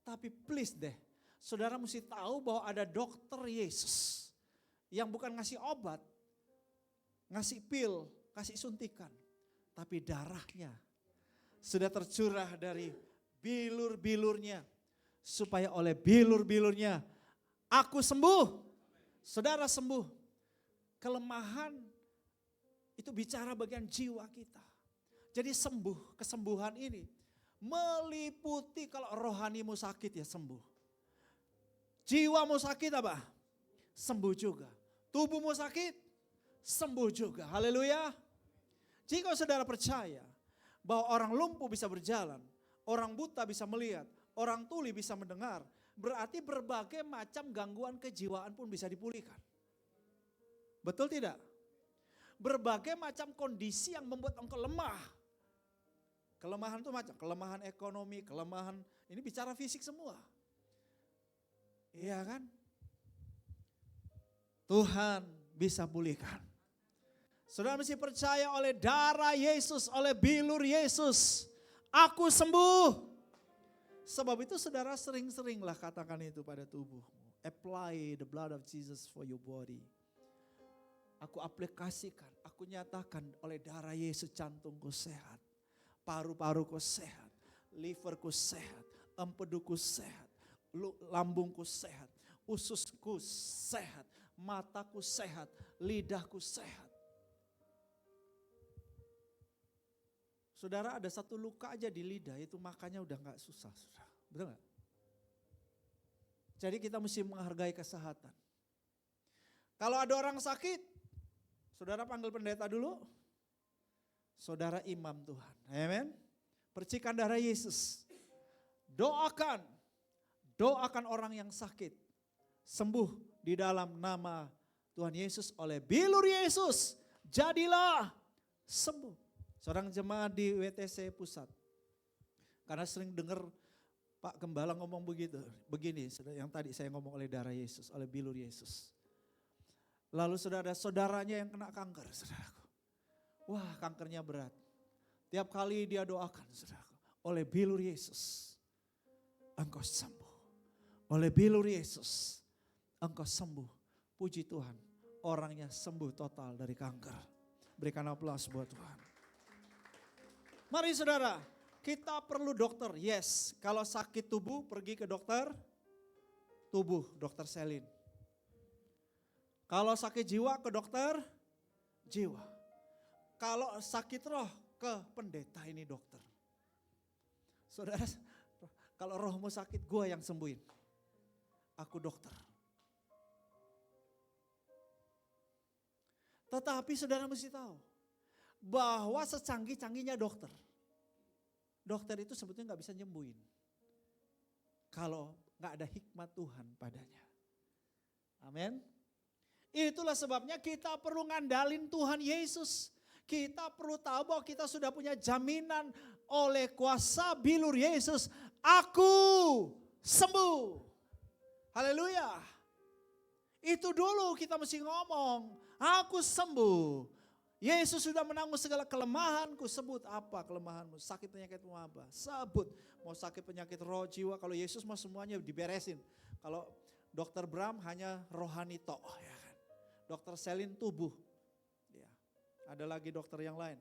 Tapi please deh, saudara mesti tahu bahwa ada dokter Yesus yang bukan ngasih obat, ngasih pil, kasih suntikan. Tapi darahnya sudah tercurah dari bilur-bilurnya. Supaya oleh bilur-bilurnya aku sembuh. Saudara sembuh. Kelemahan itu bicara bagian jiwa kita. Jadi sembuh, kesembuhan ini meliputi kalau rohanimu sakit ya sembuh. Jiwamu sakit apa? Sembuh juga. Tubuhmu sakit? Sembuh juga. Haleluya. Jika saudara percaya bahwa orang lumpuh bisa berjalan, orang buta bisa melihat, orang tuli bisa mendengar, berarti berbagai macam gangguan kejiwaan pun bisa dipulihkan. Betul tidak? Berbagai macam kondisi yang membuat engkau lemah. Kelemahan itu macam kelemahan ekonomi, kelemahan ini bicara fisik semua. Iya kan? Tuhan bisa pulihkan. Saudara mesti percaya oleh darah Yesus, oleh bilur Yesus, aku sembuh. Sebab itu saudara sering-seringlah katakan itu pada tubuhmu. Apply the blood of Jesus for your body. Aku aplikasikan, aku nyatakan oleh darah Yesus jantungku sehat, paru-paruku sehat, liverku sehat, empeduku sehat, lambungku sehat, ususku sehat, mataku sehat, lidahku sehat. Saudara, ada satu luka aja di lidah, itu makannya udah gak susah, saudara. Betul gak? Jadi kita mesti menghargai kesehatan. Kalau ada orang sakit, saudara panggil pendeta dulu. Saudara imam Tuhan. Amen. Percikan darah Yesus. Doakan orang yang sakit. Sembuh di dalam nama Tuhan Yesus oleh bilur Yesus. Jadilah sembuh. Seorang jemaat di WTC pusat. Karena sering dengar Pak Gembala ngomong begitu. Begini yang tadi saya ngomong oleh darah Yesus, oleh bilur Yesus. Lalu saudaranya yang kena kanker, saudaraku. Wah, kankernya berat. Tiap kali dia doakan, saudaraku. Oleh bilur Yesus, engkau sembuh. Oleh bilur Yesus, engkau sembuh. Puji Tuhan, orangnya sembuh total dari kanker. Berikan aplaus buat Tuhan. Mari saudara, kita perlu dokter. Yes, kalau sakit tubuh pergi ke dokter tubuh, dokter Selin. Kalau sakit jiwa ke dokter jiwa. Kalau sakit roh ke pendeta ini dokter. Saudara, kalau rohmu sakit gua yang sembuhin. Aku dokter. Tetapi saudara mesti tahu bahwa secanggih-canggihnya dokter. Dokter itu sebetulnya gak bisa nyembuhin. Kalau gak ada hikmat Tuhan padanya. Amin. Itulah sebabnya kita perlu ngandalin Tuhan Yesus. Kita perlu tahu bahwa kita sudah punya jaminan oleh kuasa bilur Yesus. Aku sembuh. Haleluya. Itu dulu kita mesti ngomong. Aku sembuh. Yesus sudah menanggung segala kelemahanku. Sebut apa kelemahanmu? Sakit penyakitmu apa? Sebut. Mau sakit penyakit roh jiwa. Kalau Yesus mau semuanya diberesin. Kalau dokter Bram hanya rohani tok. Ya kan? Dokter Selin tubuh. Ya. Ada lagi dokter yang lain.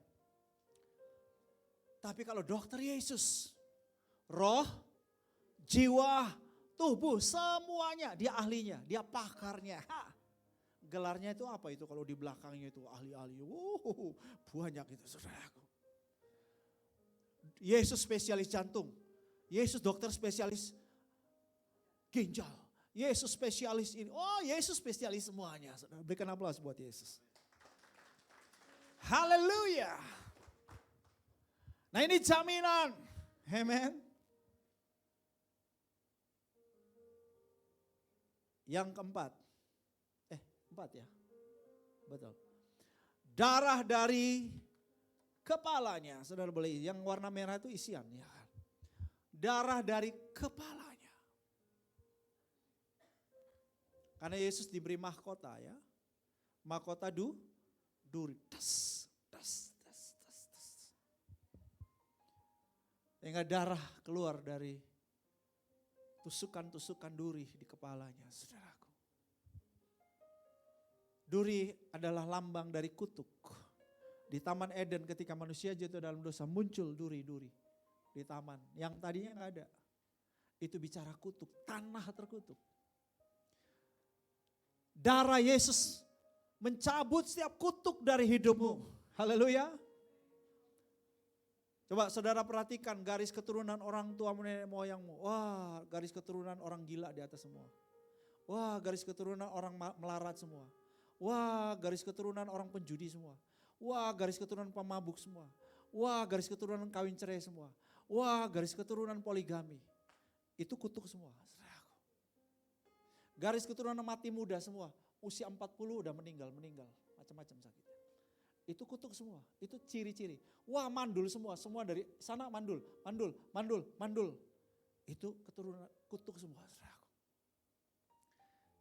Tapi kalau dokter Yesus. Roh, jiwa, tubuh. Semuanya. Dia ahlinya. Dia pakarnya. Gelarnya itu apa itu kalau di belakangnya itu ahli-ahli. Banyak itu saudaraku. Yesus spesialis jantung. Yesus dokter spesialis ginjal. Yesus spesialis ini. Oh, Yesus spesialis semuanya. Saudara, berikan aplaus buat Yesus. Haleluya. Nah, ini jaminan. Amen. Yang keempat. Empat ya. Betul. Darah dari kepalanya. Saudara boleh, yang warna merah itu isian ya kan. Darah dari kepalanya. Karena Yesus diberi mahkota ya. Mahkota duri. Tas. Sehingga darah keluar dari tusukan-tusukan duri di kepalanya, saudaraku. Duri adalah lambang dari kutuk. Di Taman Eden ketika manusia jatuh dalam dosa muncul duri-duri di taman. Yang tadinya gak ada. Itu bicara kutuk, tanah terkutuk. Darah Yesus mencabut setiap kutuk dari hidupmu. Haleluya. Coba saudara perhatikan garis keturunan orang tuamu, nenek moyangmu. Wah, garis keturunan orang gila di atas semua. Wah, garis keturunan orang melarat semua. Wah, garis keturunan orang penjudi semua. Wah, garis keturunan pemabuk semua. Wah, garis keturunan kawin cerai semua. Wah, garis keturunan poligami. Itu kutuk semua. Garis keturunan mati muda semua. Usia 40 udah meninggal. Macam-macam sakit. Itu kutuk semua. Itu ciri-ciri. Wah, mandul semua. Semua dari sana mandul. Itu keturunan kutuk semua.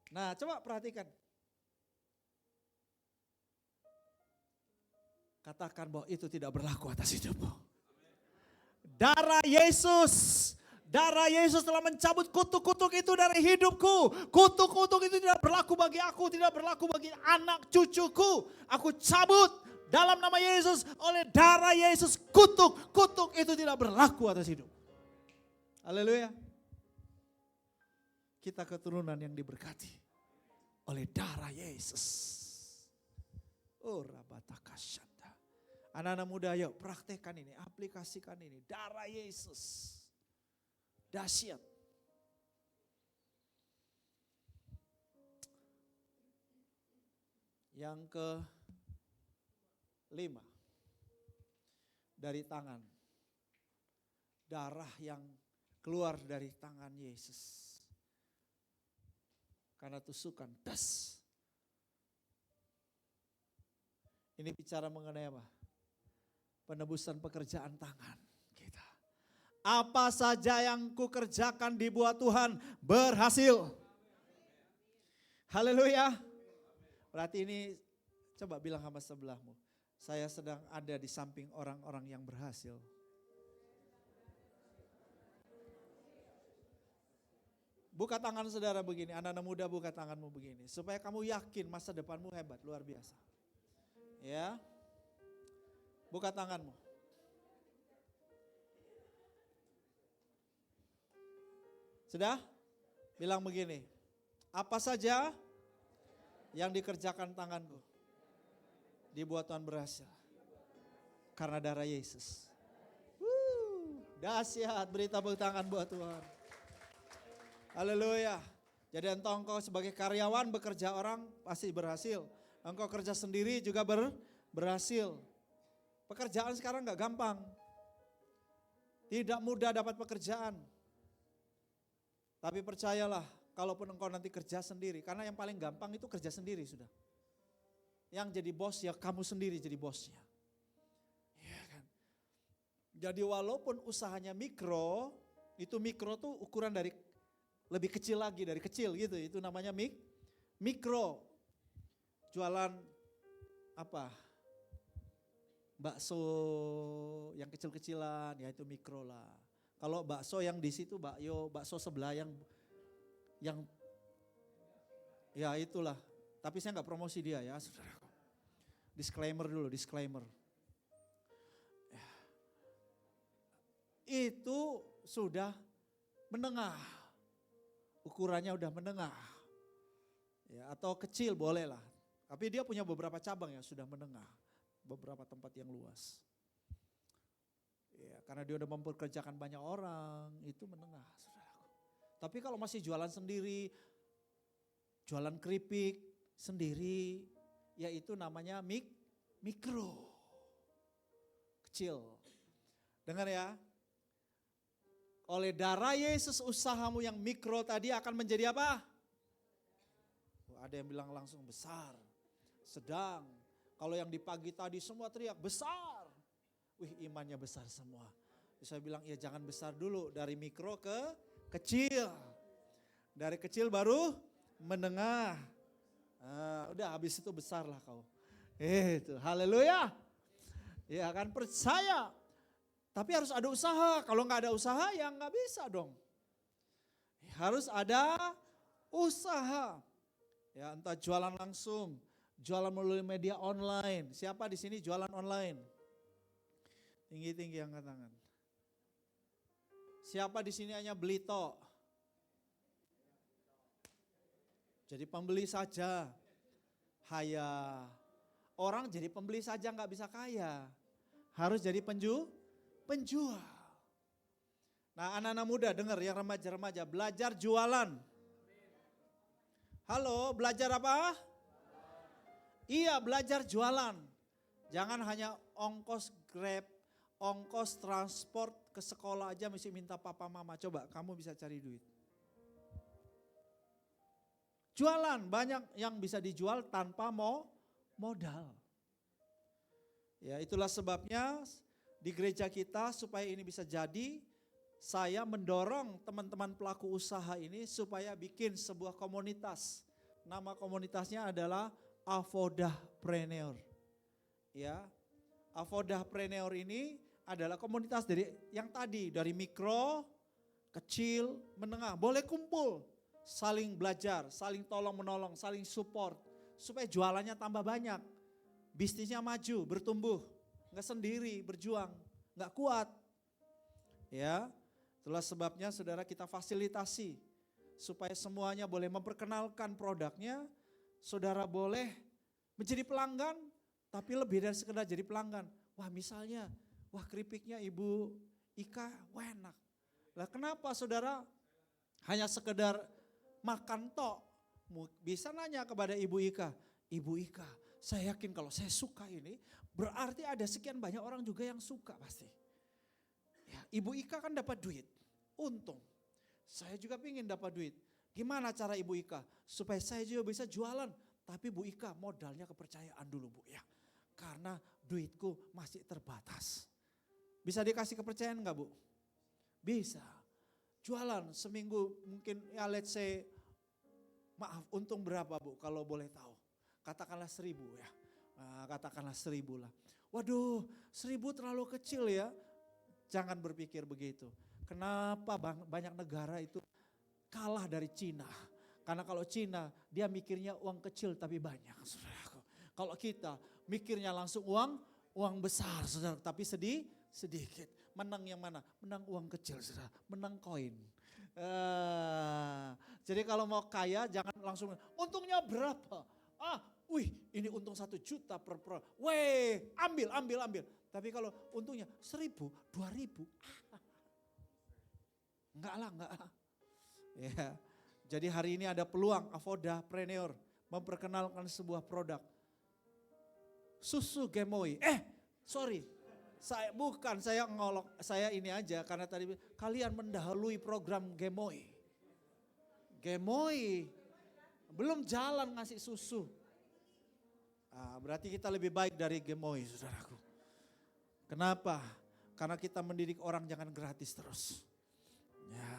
Nah, coba perhatikan. Katakan bahwa itu tidak berlaku atas hidupmu. Darah Yesus telah mencabut kutuk-kutuk itu dari hidupku. Kutuk-kutuk itu tidak berlaku bagi aku, tidak berlaku bagi anak cucuku. Aku cabut dalam nama Yesus, oleh darah Yesus. Kutuk itu tidak berlaku atas hidup. Haleluya. Kita keturunan yang diberkati oleh darah Yesus. Oh, rabatakasyan. Anak-anak muda, yuk praktekkan ini, aplikasikan ini. Darah Yesus. Dahsyat. Yang kelima, dari tangan. Darah yang keluar dari tangan Yesus. Karena tusukan, das. Ini bicara mengenai apa? Penebusan pekerjaan tangan kita. Apa saja yang kukerjakan dibuat Tuhan berhasil. Haleluya. Berarti ini coba bilang sama sebelahmu. Saya sedang ada di samping orang-orang yang berhasil. Buka tangan saudara begini, anak-anak muda buka tanganmu begini. Supaya kamu yakin masa depanmu hebat, luar biasa. Ya, buka tanganmu. Sudah? Bilang begini, apa saja yang dikerjakan tanganku dibuat Tuhan berhasil. Karena darah Yesus. Dahsyat, beri tepuk tangan buat Tuhan. Haleluya. Jadi engkau sebagai karyawan bekerja orang pasti berhasil. Engkau kerja sendiri juga berhasil. Pekerjaan sekarang gak gampang. Tidak mudah dapat pekerjaan. Tapi percayalah, kalaupun engkau nanti kerja sendiri, karena yang paling gampang itu kerja sendiri sudah. Yang jadi bos ya kamu sendiri jadi bosnya. Ya kan? Jadi walaupun usahanya mikro, itu mikro tuh ukuran dari lebih kecil lagi, dari kecil gitu, itu namanya mikro. Jualan apa? Bakso yang kecil-kecilan, ya itu mikro lah. Kalau bakso yang di situ bakso sebelah yang ya itulah. Tapi saya nggak promosi dia ya, saudaraku. Disclaimer dulu, disclaimer. Ya. Itu sudah menengah, ukurannya udah menengah. Ya, atau kecil boleh lah. Tapi dia punya beberapa cabang yang sudah menengah, beberapa tempat yang luas. Ya, karena dia udah mempekerjakan banyak orang, itu menengah, saudaraku. Tapi kalau masih jualan sendiri, jualan keripik sendiri, yaitu namanya mikro. Kecil. Dengar ya. Oleh darah Yesus usahamu yang mikro tadi akan menjadi apa? Ada yang bilang langsung besar, sedang. Kalau yang di pagi tadi semua teriak besar. Wih, imannya besar semua. Saya bilang ya jangan besar dulu, dari mikro ke kecil. Dari kecil baru menengah. Udah habis itu besar lah kau. Itu, haleluya. Ya kan percaya. Tapi harus ada usaha, kalau nggak ada usaha ya nggak bisa dong. Harus ada usaha. Ya entah jualan langsung, jualan melalui media online. Siapa di sini jualan online? Tinggi-tinggi angkat tangan. Siapa di sini hanya beli tok? Jadi pembeli saja. Haya. Orang jadi pembeli saja nggak bisa kaya. Harus jadi penjual. Nah anak-anak muda dengar yang remaja-remaja belajar jualan. Halo, belajar apa? Iya, belajar jualan. Jangan hanya ongkos Grab, ongkos transport ke sekolah aja mesti minta papa mama. Coba kamu bisa cari duit. Jualan, banyak yang bisa dijual tanpa modal. Ya, itulah sebabnya di gereja kita supaya ini bisa jadi, saya mendorong teman-teman pelaku usaha ini supaya bikin sebuah komunitas. Nama komunitasnya adalah Avodahpreneur. Ya, Avodahpreneur ini adalah komunitas dari yang tadi, dari mikro, kecil, menengah. Boleh kumpul, saling belajar, saling tolong menolong, saling support. Supaya jualannya tambah banyak, bisnisnya maju, bertumbuh. Nggak sendiri, berjuang, nggak kuat. Ya, itulah sebabnya saudara kita fasilitasi. Supaya semuanya boleh memperkenalkan produknya, saudara boleh menjadi pelanggan, tapi lebih dari sekedar jadi pelanggan. Wah misalnya, wah keripiknya Ibu Ika, wah enak. Lah kenapa saudara hanya sekedar makan tok? Bisa nanya kepada Ibu Ika, Ibu Ika, saya yakin kalau saya suka ini, berarti ada sekian banyak orang juga yang suka pasti. Ya, Ibu Ika kan dapat duit, untung. Saya juga ingin dapat duit. Gimana cara Ibu Ika? Supaya saya juga bisa jualan. Tapi Bu Ika modalnya kepercayaan dulu Bu ya. Karena duitku masih terbatas. Bisa dikasih kepercayaan enggak Bu? Bisa. Jualan seminggu mungkin ya let's say, maaf untung berapa Bu kalau boleh tahu? Katakanlah 1.000 ya. Nah, katakanlah 1.000 lah. Waduh 1.000 terlalu kecil ya. Jangan berpikir begitu. Kenapa banyak negara itu kalah dari Cina? Karena kalau Cina dia mikirnya uang kecil tapi banyak. Saudaraku. Kalau kita mikirnya langsung uang besar saudara, tapi sedikit. Menang yang mana? Menang uang kecil saudara, menang koin. Jadi kalau mau kaya jangan langsung, untungnya berapa? Wih ini untung 1 juta per pro. Weh ambil. Tapi kalau untungnya 1.000, 2.000. Enggak lah. Ya. Jadi hari ini ada peluang Avodapreneur memperkenalkan sebuah produk. Susu Gemoy. Saya ngolok, saya ini aja karena tadi kalian mendahului program Gemoy. Gemoy belum jalan ngasih susu. Berarti kita lebih baik dari Gemoy saudaraku. Kenapa? Karena kita mendidik orang jangan gratis terus. Ya.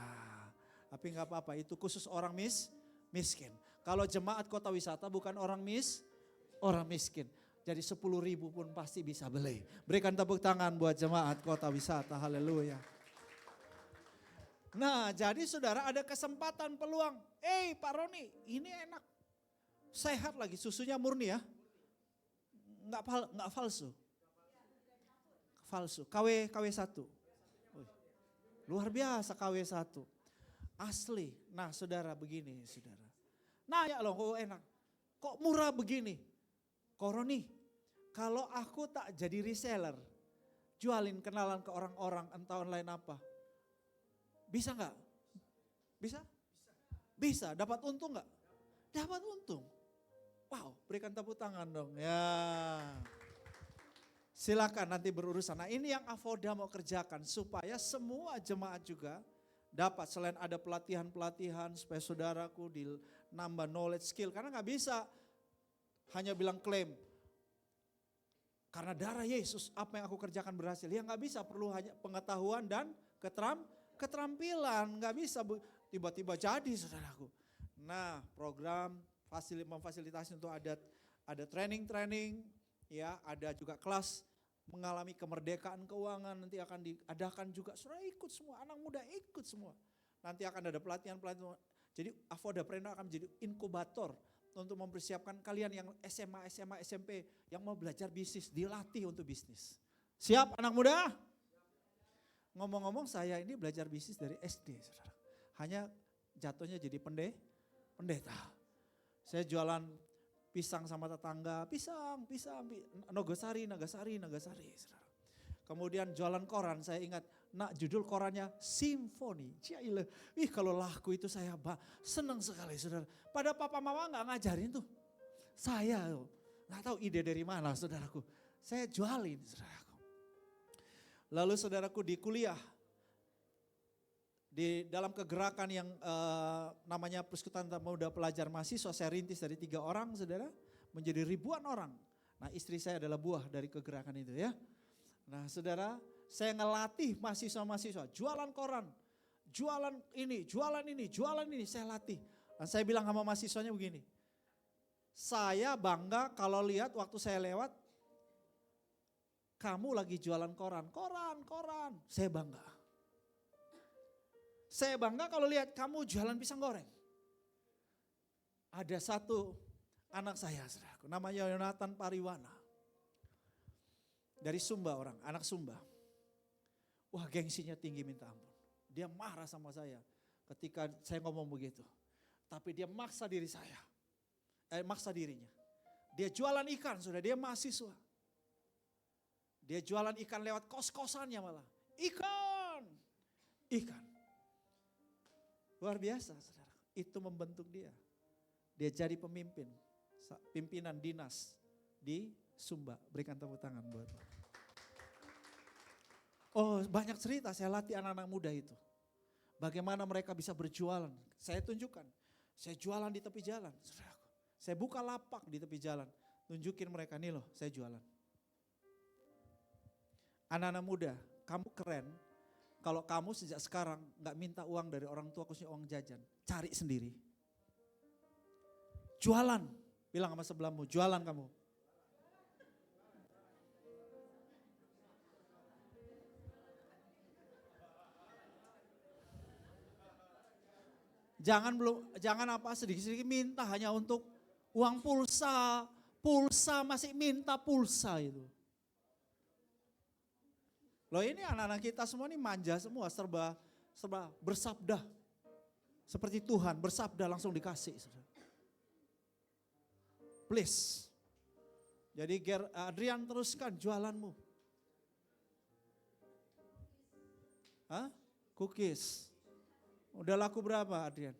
Tapi nggak apa-apa, itu khusus orang miskin. Kalau jemaat kota wisata bukan orang miskin. Jadi 10.000 pun pasti bisa beli. Berikan tepuk tangan buat jemaat kota wisata, haleluya. Nah jadi saudara ada kesempatan peluang. Pak Roni ini enak. Sehat lagi, susunya murni ya. Nggak falsu. KW1. Luar biasa KW1. Asli. Nah saudara begini saudara. Nah ya loh kok enak. Kok murah begini? Koroni, kalau aku tak jadi reseller, jualin kenalan ke orang-orang entah online apa. Bisa nggak? Bisa. Dapat untung nggak? Dapat untung. Wow, berikan tepuk tangan dong ya. Silakan nanti berurusan. Nah ini yang Avoda mau kerjakan supaya semua jemaat juga dapat selain ada pelatihan-pelatihan supaya saudaraku nambah knowledge skill. Karena gak bisa hanya bilang klaim. Karena darah Yesus apa yang aku kerjakan berhasil. Ya gak bisa, perlu hanya pengetahuan dan keterampilan. Gak bisa tiba-tiba jadi saudaraku. Nah program memfasilitasi untuk ada training-training. Ya ada juga kelas mengalami kemerdekaan keuangan, nanti akan diadakan juga, saudara ikut semua, anak muda ikut semua. Nanti akan ada pelatihan-pelatihan, jadi Avodapreneur akan menjadi inkubator untuk mempersiapkan kalian yang SMA, SMP, yang mau belajar bisnis, dilatih untuk bisnis. Siap anak muda? Ngomong-ngomong saya ini belajar bisnis dari SD, saudara. Hanya jatuhnya jadi pendeta. Saya jualan pisang sama tetangga, pisang, Nagasari. Saudara. Kemudian jualan koran, saya ingat, judul korannya Simfoni. Kalau laku itu saya senang sekali saudara. Pada papa mama gak ngajarin tuh. Saya gak tahu ide dari mana saudaraku. Saya jualin saudaraku. Lalu saudaraku di kuliah, di dalam kegerakan yang namanya Persekutuan Muda Pelajar Mahasiswa, saya rintis dari 3 orang saudara, menjadi ribuan orang. Nah istri saya adalah buah dari kegerakan itu ya. Nah saudara, saya ngelatih mahasiswa-mahasiswa, jualan koran, jualan ini, saya latih. Dan saya bilang sama mahasiswanya begini, saya bangga kalau lihat waktu saya lewat, kamu lagi jualan koran, saya bangga. Saya bangga kalau lihat kamu jualan pisang goreng. Ada satu anak saya, saudaraku, namanya Yonatan Pariwana. Dari Sumba anak Sumba. Wah gengsinya tinggi minta ampun. Dia marah sama saya ketika saya ngomong begitu. Tapi dia maksa dirinya. Dia jualan ikan, sudah dia mahasiswa. Dia jualan ikan lewat kos-kosannya malah. Ikan. Ikan. Luar biasa saudara. Itu membentuk dia. Dia jadi pemimpin. Pimpinan dinas di Sumba. Berikan tepuk tangan buat. Oh banyak cerita saya latih anak-anak muda itu. Bagaimana mereka bisa berjualan. Saya tunjukkan. Saya jualan di tepi jalan. Saudaraku. Saya buka lapak di tepi jalan. Tunjukin mereka nih loh saya jualan. Anak-anak muda kamu keren. Kalau kamu sejak sekarang gak minta uang dari orang tua khususnya uang jajan. Cari sendiri. Jualan. Bilang sama sebelahmu jualan kamu. Jangan apa sedikit-sedikit minta hanya untuk uang pulsa. Pulsa masih minta pulsa itu. Loh ini anak-anak kita semua ini manja semua serba bersabda. Seperti Tuhan bersabda langsung dikasih. Please. Jadi Adrian teruskan jualanmu. Hah? Cookies. Udah laku berapa Adrian?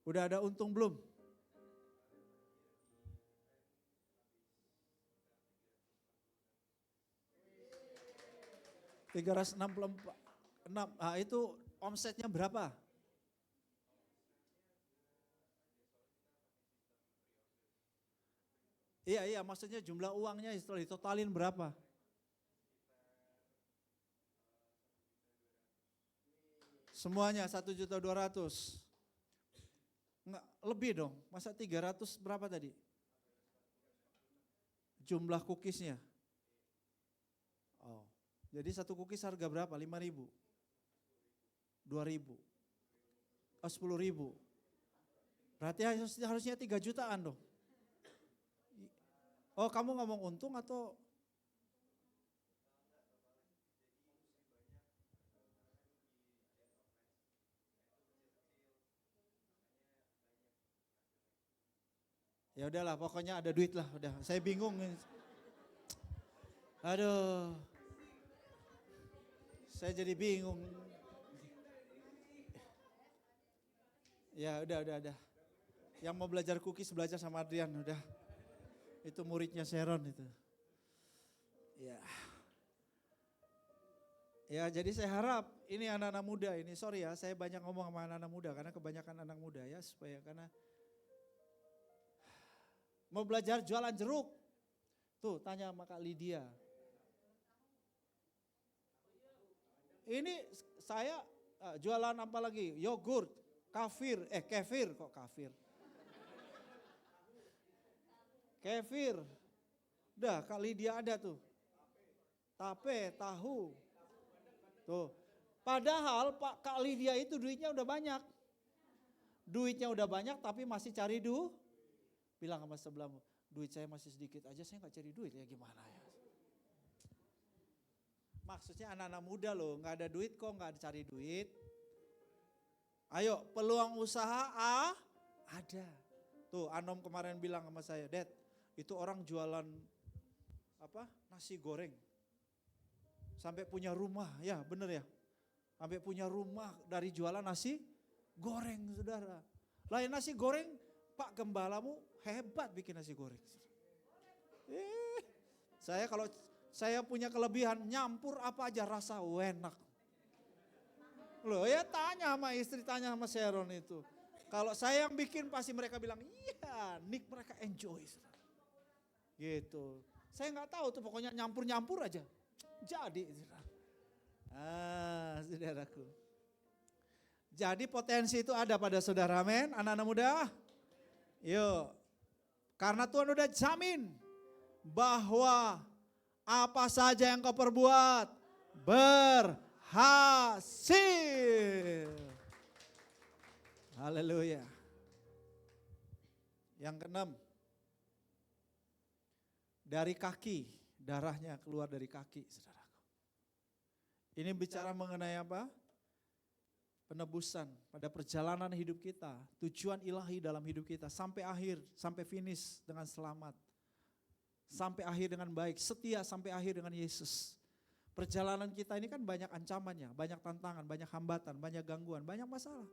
Udah ada untung belum? $364. Itu omsetnya berapa? Iya, maksudnya jumlah uangnya setelah ditotalin berapa? Semuanya 1.200.000. Enggak, lebih dong. Masa 300 berapa tadi? Jumlah cookiesnya. Oh. Jadi satu cookies harga berapa? 5.000. 2.000. Oh, 10.000. Berarti harusnya 3 jutaan dong. Oh, kamu ngomong untung atau ya udahlah, pokoknya ada duit lah, udah. Saya bingung. Aduh. Saya jadi bingung. Ya udah. Yang mau belajar cookies belajar sama Adrian, udah. Itu muridnya Sharon itu. Ya. Ya jadi saya harap ini anak-anak muda ini, sorry ya saya banyak ngomong sama anak-anak muda karena kebanyakan anak muda ya supaya karena mau belajar jualan jeruk. Tuh tanya sama Kak Lydia. Ini saya jualan apa lagi? Yogurt, kefir kok kafir. Kefir. Udah Kak Lydia ada tuh. Tape, tahu. Tuh. Padahal Kak Lydia itu duitnya udah banyak. Duitnya udah banyak tapi masih cari duit. Bilang sama sebelahmu, duit saya masih sedikit aja saya gak cari duit ya gimana ya. Maksudnya anak-anak muda loh, gak ada duit kok gak ada cari duit. Ayo peluang usaha ada. Tuh Anom kemarin bilang sama saya, Dad itu orang jualan nasi goreng. Sampai punya rumah, ya bener ya. Sampai punya rumah dari jualan nasi goreng saudara. Lain nasi goreng, Pak Gembalamu hebat bikin nasi goreng. Saya kalau saya punya kelebihan nyampur apa aja rasa enak. Loh ya tanya sama istri, tanya sama Sharon itu. Kalau saya yang bikin pasti mereka bilang iya, mereka enjoy. Gitu. Saya nggak tahu tuh pokoknya nyampur-nyampur aja. Jadi. Saudaraku. Jadi potensi itu ada pada saudara, amin. Anak-anak muda. Yuk. Karena Tuhan udah jamin bahwa apa saja yang kau perbuat berhasil. Haleluya. Yang keenam. Dari kaki, darahnya keluar dari kaki, saudaraku. Ini bicara mengenai apa? penebusan pada perjalanan hidup kita, tujuan ilahi dalam hidup kita sampai akhir, sampai finish dengan selamat. Sampai akhir dengan baik, setia sampai akhir dengan Yesus. Perjalanan kita ini kan banyak ancamannya, banyak tantangan, banyak hambatan, banyak gangguan, banyak masalah.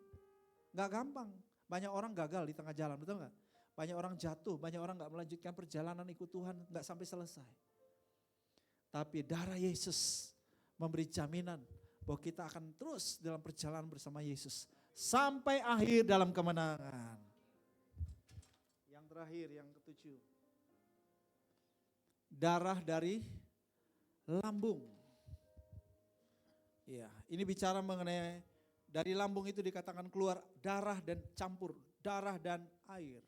Gak gampang, banyak orang gagal di tengah jalan, betul gak? Banyak orang jatuh, banyak orang gak melanjutkan perjalanan ikut Tuhan, gak sampai selesai. Tapi darah Yesus memberi jaminan bahwa kita akan terus dalam perjalanan bersama Yesus sampai akhir dalam kemenangan. Yang terakhir, yang ketujuh. Darah dari lambung. Ya, ini bicara mengenai dari lambung itu dikatakan keluar darah dan campur, darah dan air.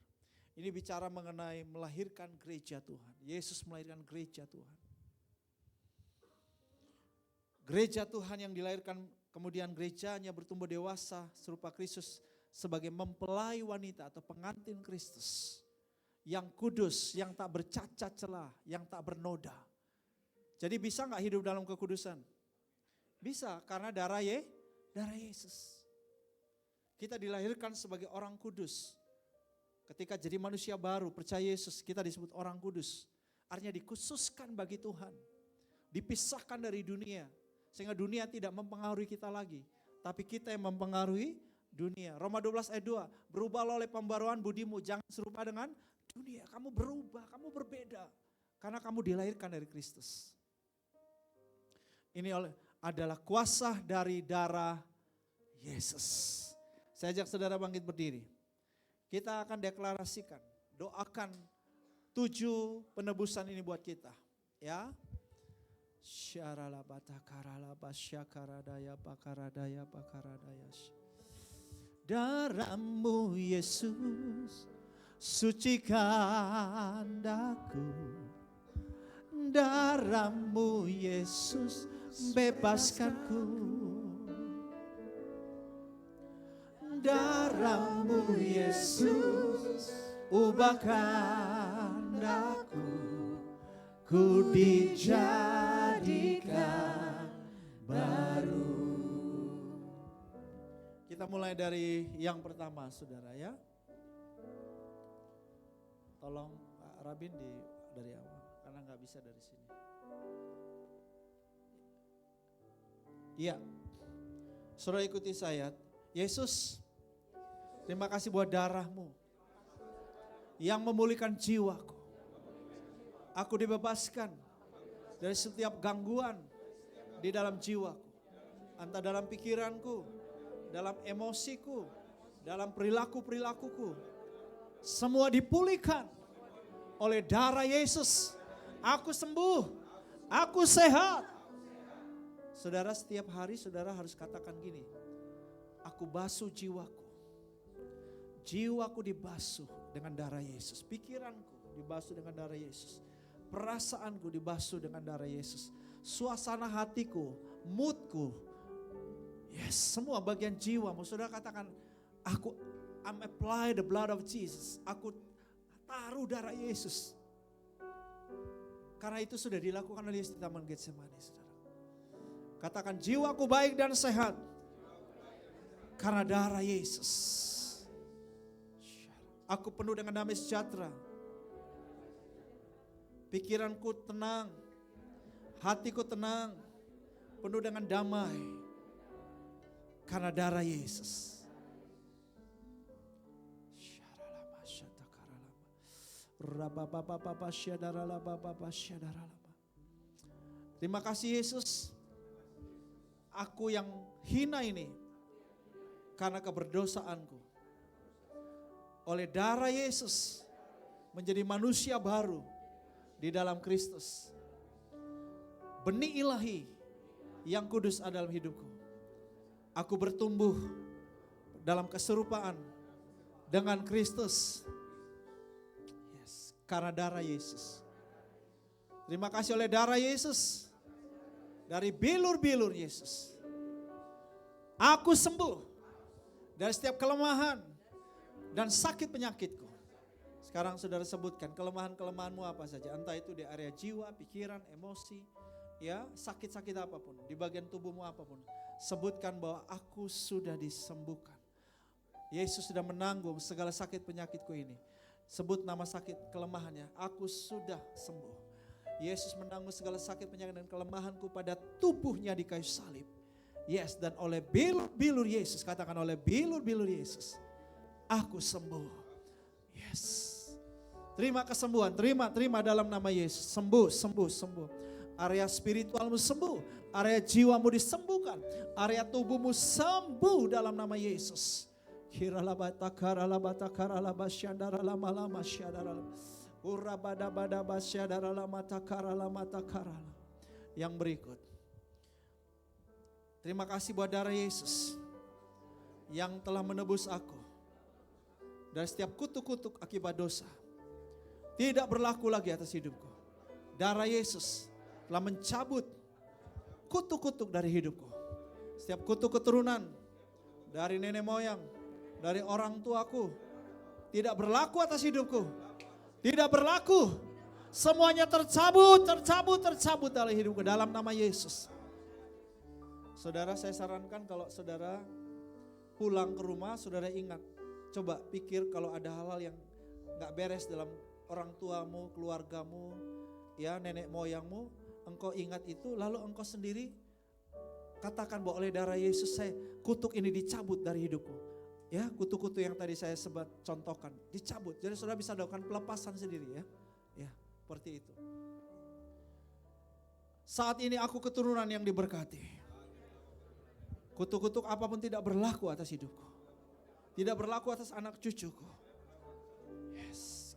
Ini bicara mengenai melahirkan gereja Tuhan. Yesus melahirkan gereja Tuhan. Gereja Tuhan yang dilahirkan, kemudian gerejanya bertumbuh dewasa serupa Kristus sebagai mempelai wanita atau pengantin Kristus. Yang kudus, yang tak bercacat celah, yang tak bernoda. Jadi bisa gak hidup dalam kekudusan? Bisa, karena darah Yesus. Kita dilahirkan sebagai orang kudus. Ketika jadi manusia baru, percaya Yesus, kita disebut orang kudus. Artinya dikhususkan bagi Tuhan. Dipisahkan dari dunia. Sehingga dunia tidak mempengaruhi kita lagi. Tapi kita yang mempengaruhi dunia. Roma 12 ayat 2, berubahlah oleh pembaruan budimu, jangan serupa dengan dunia. Kamu berubah, kamu berbeda. Karena kamu dilahirkan dari Kristus. Ini adalah kuasa dari darah Yesus. Saya ajak saudara bangkit berdiri. Kita akan deklarasikan, doakan 7 penebusan ini buat kita. Ya. Darahmu Yesus sucikan daku, darahmu Yesus bebaskanku, darahmu Yesus ubahkan daku, ku dijadikan baru. Kita mulai dari yang pertama saudara ya. Tolong Pak Rabin dari awal karena nggak bisa dari sini. Iya, saudara ikuti saya. Yesus, terima kasih buat darahmu yang memulihkan jiwaku. Aku dibebaskan dari setiap gangguan di dalam jiwaku. Entah dalam pikiranku, dalam emosiku, dalam perilaku-perilakuku. Semua dipulihkan oleh darah Yesus. Aku sembuh, aku sehat. Saudara setiap hari saudara harus katakan gini. Aku basuh jiwaku. Jiwaku dibasuh dengan darah Yesus. Pikiranku dibasuh dengan darah Yesus. Perasaanku dibasuh dengan darah Yesus. Suasana hatiku, moodku. Yes, semua bagian jiwamu. Saudara katakan, I'm apply the blood of Jesus. Aku taruh darah Yesus. Karena itu sudah dilakukan oleh Yesus di Taman Getsemani, saudara. Katakan, jiwaku baik dan sehat. Karena darah Yesus. Aku penuh dengan damai sejahtera. Pikiranku tenang. Hatiku tenang. Penuh dengan damai. Karena darah Yesus. Terima kasih Yesus. Aku yang hina ini karena keberdosaanku. Oleh darah Yesus menjadi manusia baru di dalam Kristus. Benih ilahi yang kudus ada dalam hidupku. Aku bertumbuh dalam keserupaan dengan Kristus. Yes, karena darah Yesus. Terima kasih oleh darah Yesus. Dari bilur-bilur Yesus. Aku sembuh dari setiap kelemahan dan sakit penyakitku. Sekarang saudara sebutkan kelemahan-kelemahanmu apa saja. Entah itu di area jiwa, pikiran, emosi, ya sakit-sakit apapun. Di bagian tubuhmu apapun. Sebutkan bahwa aku sudah disembuhkan. Yesus sudah menanggung segala sakit penyakitku ini. Sebut nama sakit kelemahannya. Aku sudah sembuh. Yesus menanggung segala sakit penyakit dan kelemahanku pada tubuhnya di kayu salib. Yes, dan oleh bilur Yesus, katakan oleh bilur Yesus, aku sembuh. Yes. Terima kesembuhan, terima dalam nama Yesus. Sembuh. Area spiritualmu sembuh, area jiwamu disembuhkan, area tubuhmu sembuh dalam nama Yesus. Yang berikut. Terima kasih buat darah Yesus yang telah menebus aku dari setiap kutuk-kutuk akibat dosa. Tidak berlaku lagi atas hidupku. Darah Yesus telah mencabut kutuk-kutuk dari hidupku. Setiap kutuk keturunan dari nenek moyang, dari orang tuaku, tidak berlaku atas hidupku. Tidak berlaku. Semuanya tercabut dalam hidupku dalam nama Yesus. Saudara, saya sarankan kalau saudara pulang ke rumah, saudara ingat, coba pikir kalau ada hal-hal yang gak beres dalam orang tuamu, keluargamu, ya nenek moyangmu, engkau ingat itu, lalu engkau sendiri katakan bahwa oleh darah Yesus saya kutuk ini dicabut dari hidupku. Ya, kutuk-kutuk yang tadi saya sebut contohkan, dicabut. Jadi saudara bisa lakukan pelepasan sendiri ya. Ya, seperti itu. Saat ini aku keturunan yang diberkati. Kutuk-kutuk apapun tidak berlaku atas hidupku. Tidak berlaku atas anak cucuku. Yes.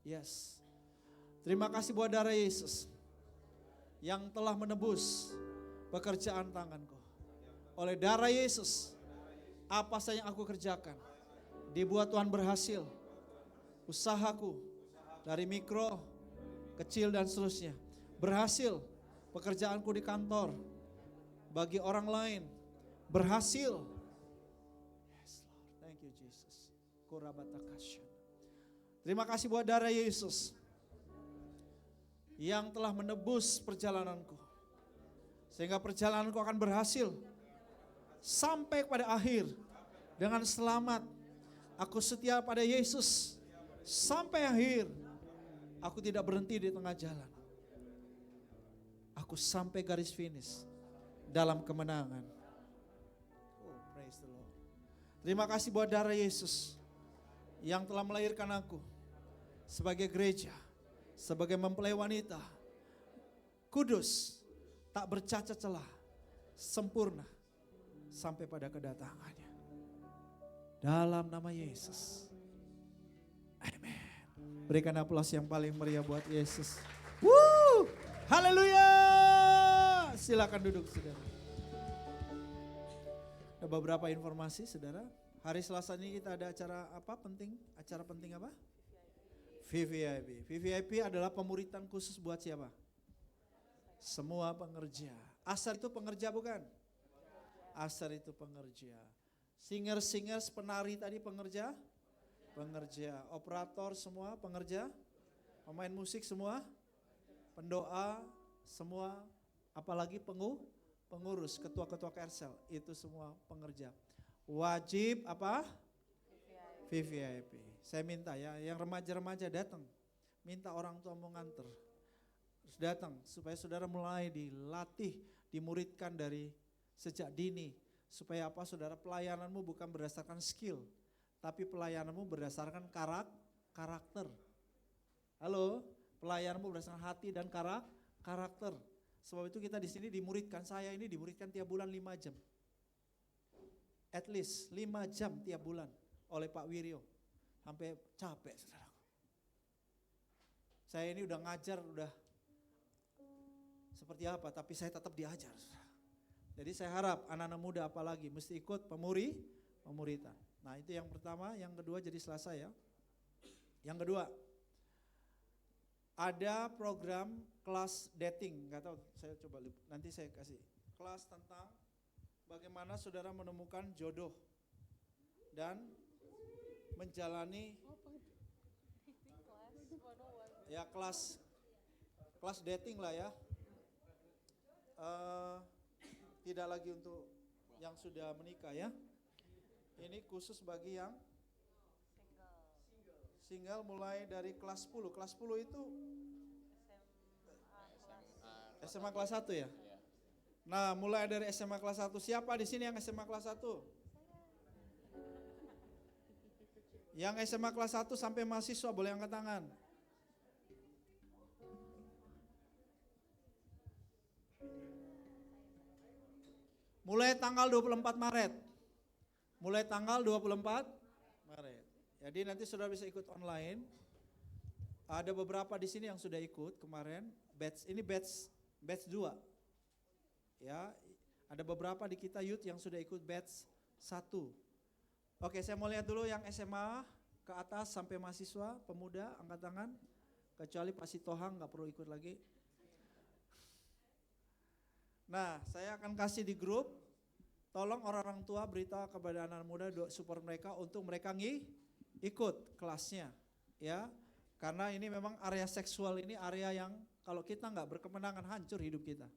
Yes. Terima kasih buat darah Yesus yang telah menebus pekerjaan tanganku. Oleh darah Yesus, apa saja yang aku kerjakan dibuat Tuhan berhasil. Usahaku dari mikro, kecil dan seterusnya berhasil. Pekerjaanku di kantor bagi orang lain berhasil. Yes, Lord. Thank you Jesus. Terima kasih buat darah Yesus yang telah menebus perjalananku, sehingga perjalananku akan berhasil sampai pada akhir dengan selamat. Aku setia pada Yesus sampai akhir. Aku tidak berhenti di tengah jalan. Aku sampai garis finish dalam kemenangan. Oh, praise the Lord. Terima kasih buat darah Yesus yang telah melahirkan aku sebagai gereja, sebagai mempelai wanita, kudus, tak bercacat celah, sempurna sampai pada kedatangannya. Dalam nama Yesus. Amen. Berikan aplaus yang paling meriah buat Yesus. Woo! Haleluya! Silakan duduk saudara. Ada beberapa informasi saudara. Hari Selasa ini kita ada acara apa penting? Acara penting apa? VVIP. VVIP adalah pemuritan khusus buat siapa? Semua pengerja. Asar itu pengerja bukan? Asar itu pengerja. Singers, penari tadi pengerja? Pengerja. Operator semua pengerja? Pemain musik semua? Pendoa semua? Apalagi pengurus, ketua-ketua Kersel, itu semua pengerja. Wajib apa? VVIP. Saya minta ya, yang remaja-remaja datang. Minta orang tua mau nganter. Terus datang supaya saudara mulai dilatih, dimuridkan dari sejak dini. Supaya apa? Saudara, pelayananmu bukan berdasarkan skill, tapi pelayananmu berdasarkan karakter. Halo, pelayananmu berdasarkan hati dan karakter. Sebab itu kita di sini dimuridkan, saya ini dimuridkan tiap bulan 5 jam. At least 5 jam tiap bulan oleh Pak Wiryo. Sampai capek saudara. Saya ini udah ngajar, udah seperti apa, tapi saya tetap diajar. Jadi saya harap anak-anak muda apalagi mesti ikut pemuritan. Nah itu yang pertama, yang kedua jadi Selasa ya. Yang kedua, ada program kelas dating, nggak tahu, saya coba nanti saya kasih kelas tentang bagaimana saudara menemukan jodoh dan menjalani Ya kelas dating lah ya. Tidak lagi untuk yang sudah menikah ya. Ini khusus bagi yang single mulai dari kelas 10. Kelas 10 itu SMA kelas 1 ya? Nah, mulai dari SMA kelas 1. Siapa di sini yang SMA kelas 1? Yang SMA kelas 1 sampai mahasiswa boleh angkat tangan. Mulai tanggal 24 Maret. Mulai tanggal 24 Maret. Jadi nanti saudara bisa ikut online. Ada beberapa di sini yang sudah ikut kemarin. Ini batch 2. Ya, ada beberapa di kita youth yang sudah ikut batch 1. Oke, saya mau lihat dulu yang SMA ke atas sampai mahasiswa, pemuda, angkat tangan. Kecuali Pak Sitohang nggak perlu ikut lagi. Nah, saya akan kasih di grup. Tolong orang-orang tua beritahu kepada anak muda support mereka untuk mereka ikut kelasnya, ya. Karena ini memang area seksual ini area yang kalau kita nggak berkemenangan hancur hidup kita.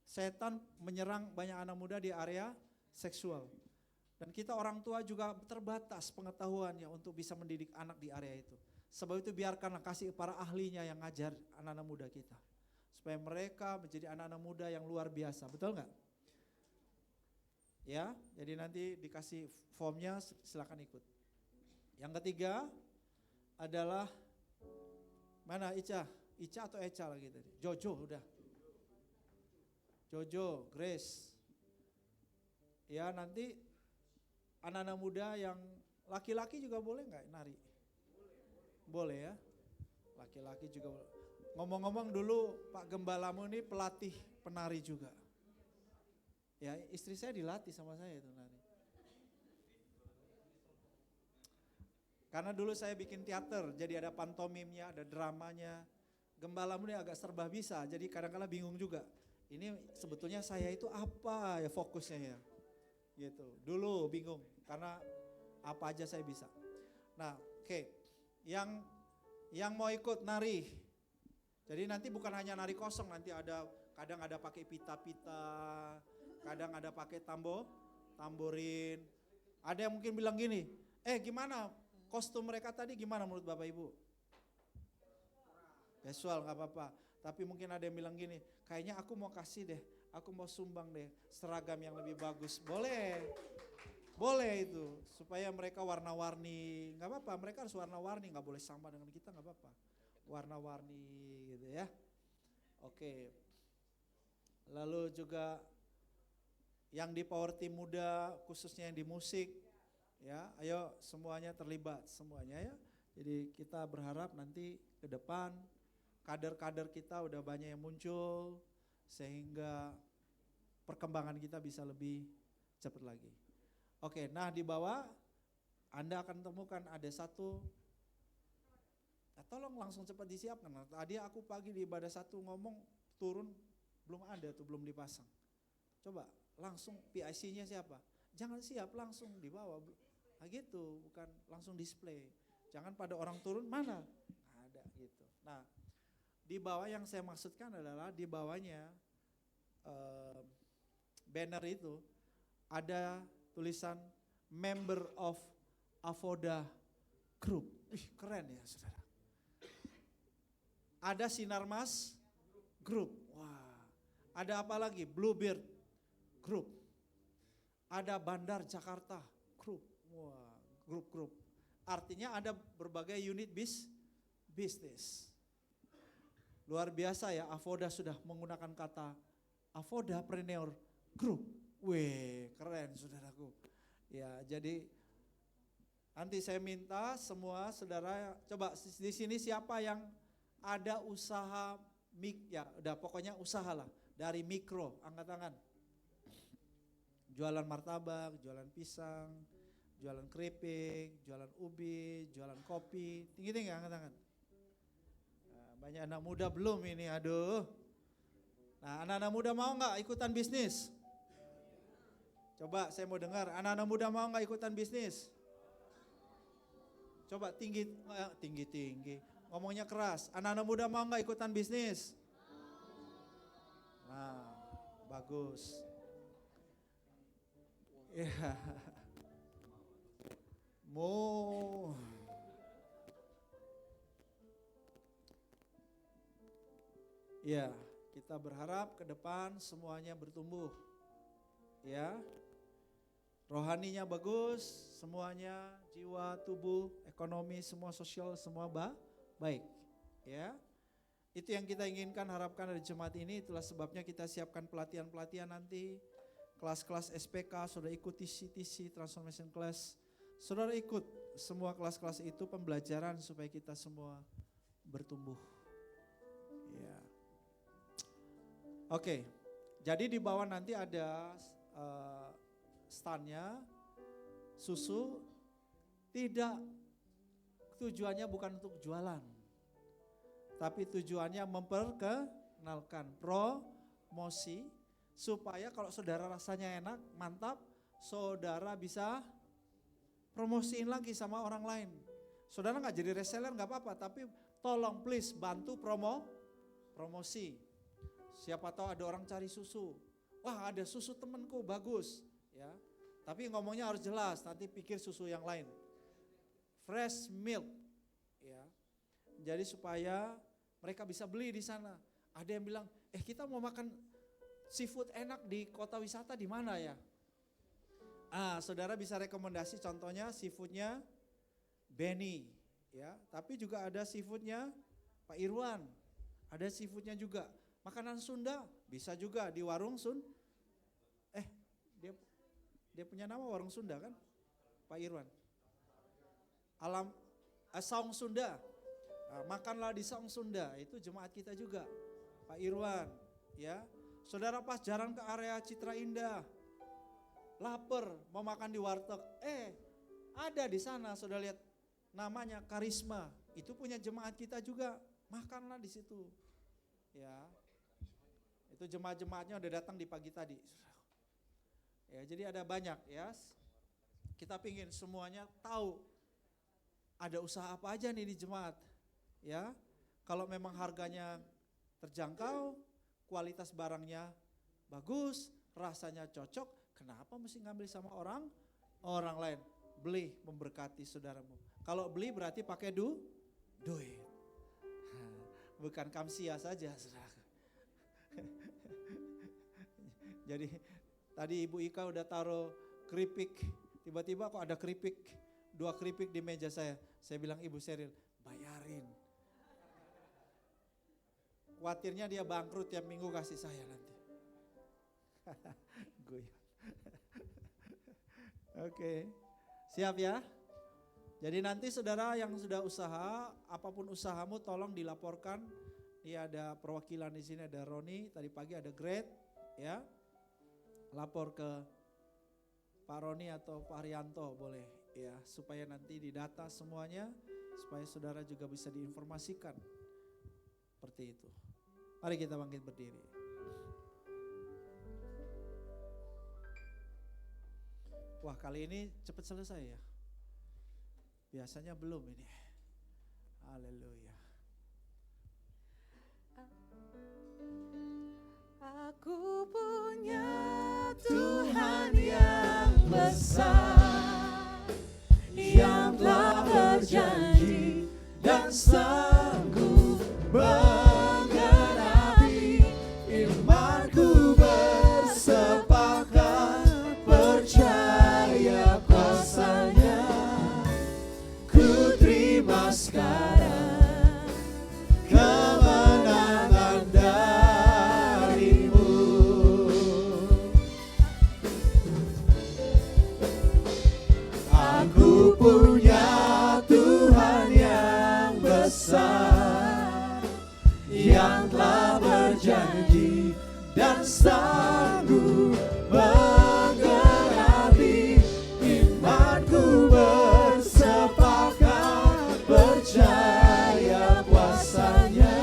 Setan menyerang banyak anak muda di area seksual. Dan kita orang tua juga terbatas pengetahuannya untuk bisa mendidik anak di area itu. Sebab itu biarkanlah kasih para ahlinya yang ngajar anak-anak muda kita. Supaya mereka menjadi anak-anak muda yang luar biasa, betul nggak? Ya, jadi nanti dikasih formnya silakan ikut. Yang ketiga adalah mana Ica atau Eca lagi tadi? Jojo udah. Jojo, Grace. Ya nanti anak-anak muda yang laki-laki juga boleh nggak nari? Boleh ya, laki-laki juga boleh. Ngomong-ngomong dulu Pak Gembalamu ini pelatih penari juga. Ya istri saya dilatih sama saya itu nari. Karena dulu saya bikin teater, jadi ada pantomimnya, ada dramanya. Gembalamu ini agak serba bisa, jadi kadang-kadang bingung juga. Ini sebetulnya saya itu apa ya fokusnya ya, gitu. Dulu bingung karena apa aja saya bisa. Nah, oke. Yang mau ikut nari, jadi nanti bukan hanya nari kosong, nanti kadang ada pakai pita-pita, kadang ada pakai tamborin. Ada yang mungkin bilang gini, gimana kostum mereka tadi gimana menurut Bapak Ibu? Casual gak apa-apa, tapi mungkin ada yang bilang gini, kayaknya aku mau kasih deh, aku mau sumbang deh seragam yang lebih bagus. Boleh itu, supaya mereka warna-warni, gak apa-apa, mereka harus warna-warni, gak boleh sama dengan kita gak apa-apa. Warna-warni gitu ya. Oke. Lalu juga yang di power team muda, khususnya yang di musik, ya, ayo semuanya terlibat semuanya ya. Jadi kita berharap nanti ke depan kader-kader kita udah banyak yang muncul sehingga perkembangan kita bisa lebih cepat lagi. Oke, nah di bawah Anda akan temukan ada satu, tolong langsung cepat disiapkan. Tadi aku pagi di ibadah satu ngomong turun belum ada tuh, belum dipasang. Coba langsung PIC-nya siapa? Jangan siap langsung di bawah. Nah gitu, bukan langsung display. Jangan pada orang turun mana? Ada gitu. Nah, di bawah yang saya maksudkan adalah di bawahnya banner itu ada tulisan member of Avoda Group. Keren ya saudara. Ada Sinarmas Group. Wah. Ada apa lagi? Bluebird Group. Ada Bandar Jakarta Group. Wah, grup-grup. Artinya ada berbagai unit bisnis. Luar biasa ya, Avoda sudah menggunakan kata Avodapreneur Group. Weh, keren saudaraku. Ya, jadi nanti saya minta semua saudara, coba di sini siapa yang ada usaha ya udah pokoknya usaha lah. Dari mikro, angkat tangan. Jualan martabak, jualan pisang, jualan keripik, jualan ubi, jualan kopi. Tinggi-tinggi angkat tangan. Nah, banyak anak muda belum ini, aduh. Nah, anak-anak muda mau nggak ikutan bisnis? Coba saya mau dengar, anak-anak muda mau nggak ikutan bisnis? Coba tinggi-tinggi. Ngomongnya keras. Anak-anak muda mau nggak ikutan bisnis? Nah, bagus. Ya. Mau. Ya, kita berharap ke depan semuanya bertumbuh. Ya. Rohaninya bagus, semuanya, jiwa, tubuh, ekonomi, semua sosial, semua baik. Ya. Itu yang kita inginkan, harapkan dari jemaat ini. Itulah sebabnya kita siapkan pelatihan-pelatihan nanti. Kelas-kelas SPK, saudara ikut TC, Transformation Class. Saudara ikut semua kelas-kelas itu pembelajaran supaya kita semua bertumbuh. Ya. Oke, jadi di bawah nanti ada standnya susu, tidak, tujuannya bukan untuk jualan, tapi tujuannya memperkenalkan, promosi, supaya kalau saudara rasanya enak, mantap, saudara bisa promosiin lagi sama orang lain. Saudara gak jadi reseller gak apa-apa, tapi tolong please bantu promosi. Siapa tahu ada orang cari susu, wah ada susu temenku bagus, ya. Tapi ngomongnya harus jelas, nanti pikir susu yang lain. Fresh milk, ya. Jadi supaya mereka bisa beli di sana. Ada yang bilang, kita mau makan seafood enak di kota wisata di mana ya? Saudara bisa rekomendasi, contohnya seafoodnya Benny, ya. Tapi juga ada seafoodnya Pak Irwan, ada seafoodnya juga. Makanan Sunda bisa juga di warung dia punya nama warung Sunda kan, Pak Irwan. Saung Sunda, makanlah di Saung Sunda, itu jemaat kita juga, Pak Irwan. Ya, saudara pas jalan ke area Citra Indah, lapar mau makan di warteg, ada di sana, saudara lihat namanya Karisma, itu punya jemaat kita juga, makanlah di situ. Ya, itu jemaat-jemaatnya udah datang di pagi tadi. Ya, jadi ada banyak ya. Kita pingin semuanya tahu ada usaha apa aja nih di jemaat. Ya, kalau memang harganya terjangkau, kualitas barangnya bagus, rasanya cocok, kenapa mesti ngambil sama orang lain? Beli, memberkati saudaramu. Kalau beli berarti pakai duit. Bukan kamsia saja, saudara. Jadi tadi Ibu Ika udah taruh keripik, tiba-tiba kok ada keripik, 2 keripik di meja saya. Saya bilang, Ibu Seril, bayarin. Khawatirnya dia bangkrut tiap minggu kasih saya nanti. Oke, siap ya? Jadi nanti saudara yang sudah usaha, apapun usahamu tolong dilaporkan. Ini ada perwakilan di sini, ada Roni, tadi pagi ada Great, ya. Lapor ke Pak Roni atau Pak Arianto boleh, ya, supaya nanti didata semuanya, supaya saudara juga bisa diinformasikan. Seperti itu. Mari kita bangkit berdiri. Wah, kali ini cepat selesai ya. Biasanya belum ini. Haleluya. Aku punya Tuhan yang besar, yang telah berjanji dan sanggup menggenapi. Imanku bersepakat, percaya kuasanya. Ku terima sekarang kemenangan darimu. Aku punya Tuhan yang besar, yang telah berjanji dan sanggup menggenapi. Imanku bersepakat, percaya kuasanya.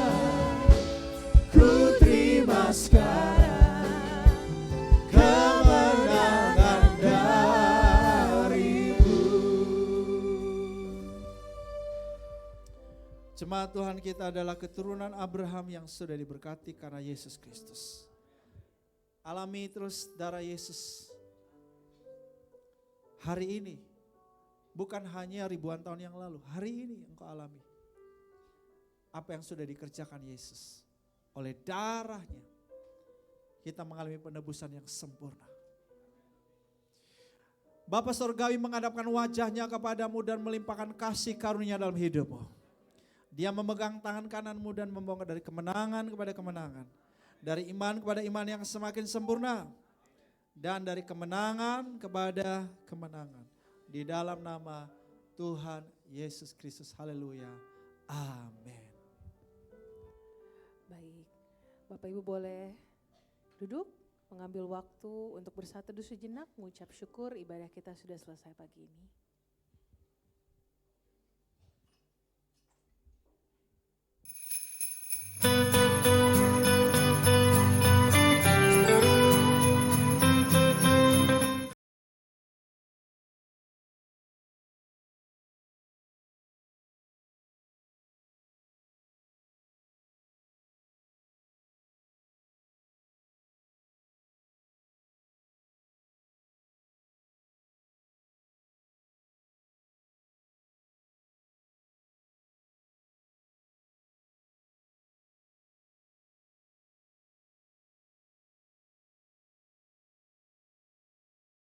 Ku terima sekarang kemenangan darimu. Jemaat Nama Tuhan kita adalah keturunan Abraham yang sudah diberkati karena Yesus Kristus. Alami terus darah Yesus. Hari ini, bukan hanya ribuan tahun yang lalu, hari ini engkau alami apa yang sudah dikerjakan Yesus. Oleh darahnya, kita mengalami penebusan yang sempurna. Bapa Surgawi menghadapkan wajahnya kepadamu dan melimpahkan kasih karunia dalam hidupmu. Dia memegang tangan kananmu dan membawa dari kemenangan kepada kemenangan. Dari iman kepada iman yang semakin sempurna. Dan dari kemenangan kepada kemenangan. Di dalam nama Tuhan Yesus Kristus. Haleluya. Amin. Baik, Bapak Ibu boleh duduk, mengambil waktu untuk bersatu sejenak, mengucap syukur ibadah kita sudah selesai pagi ini.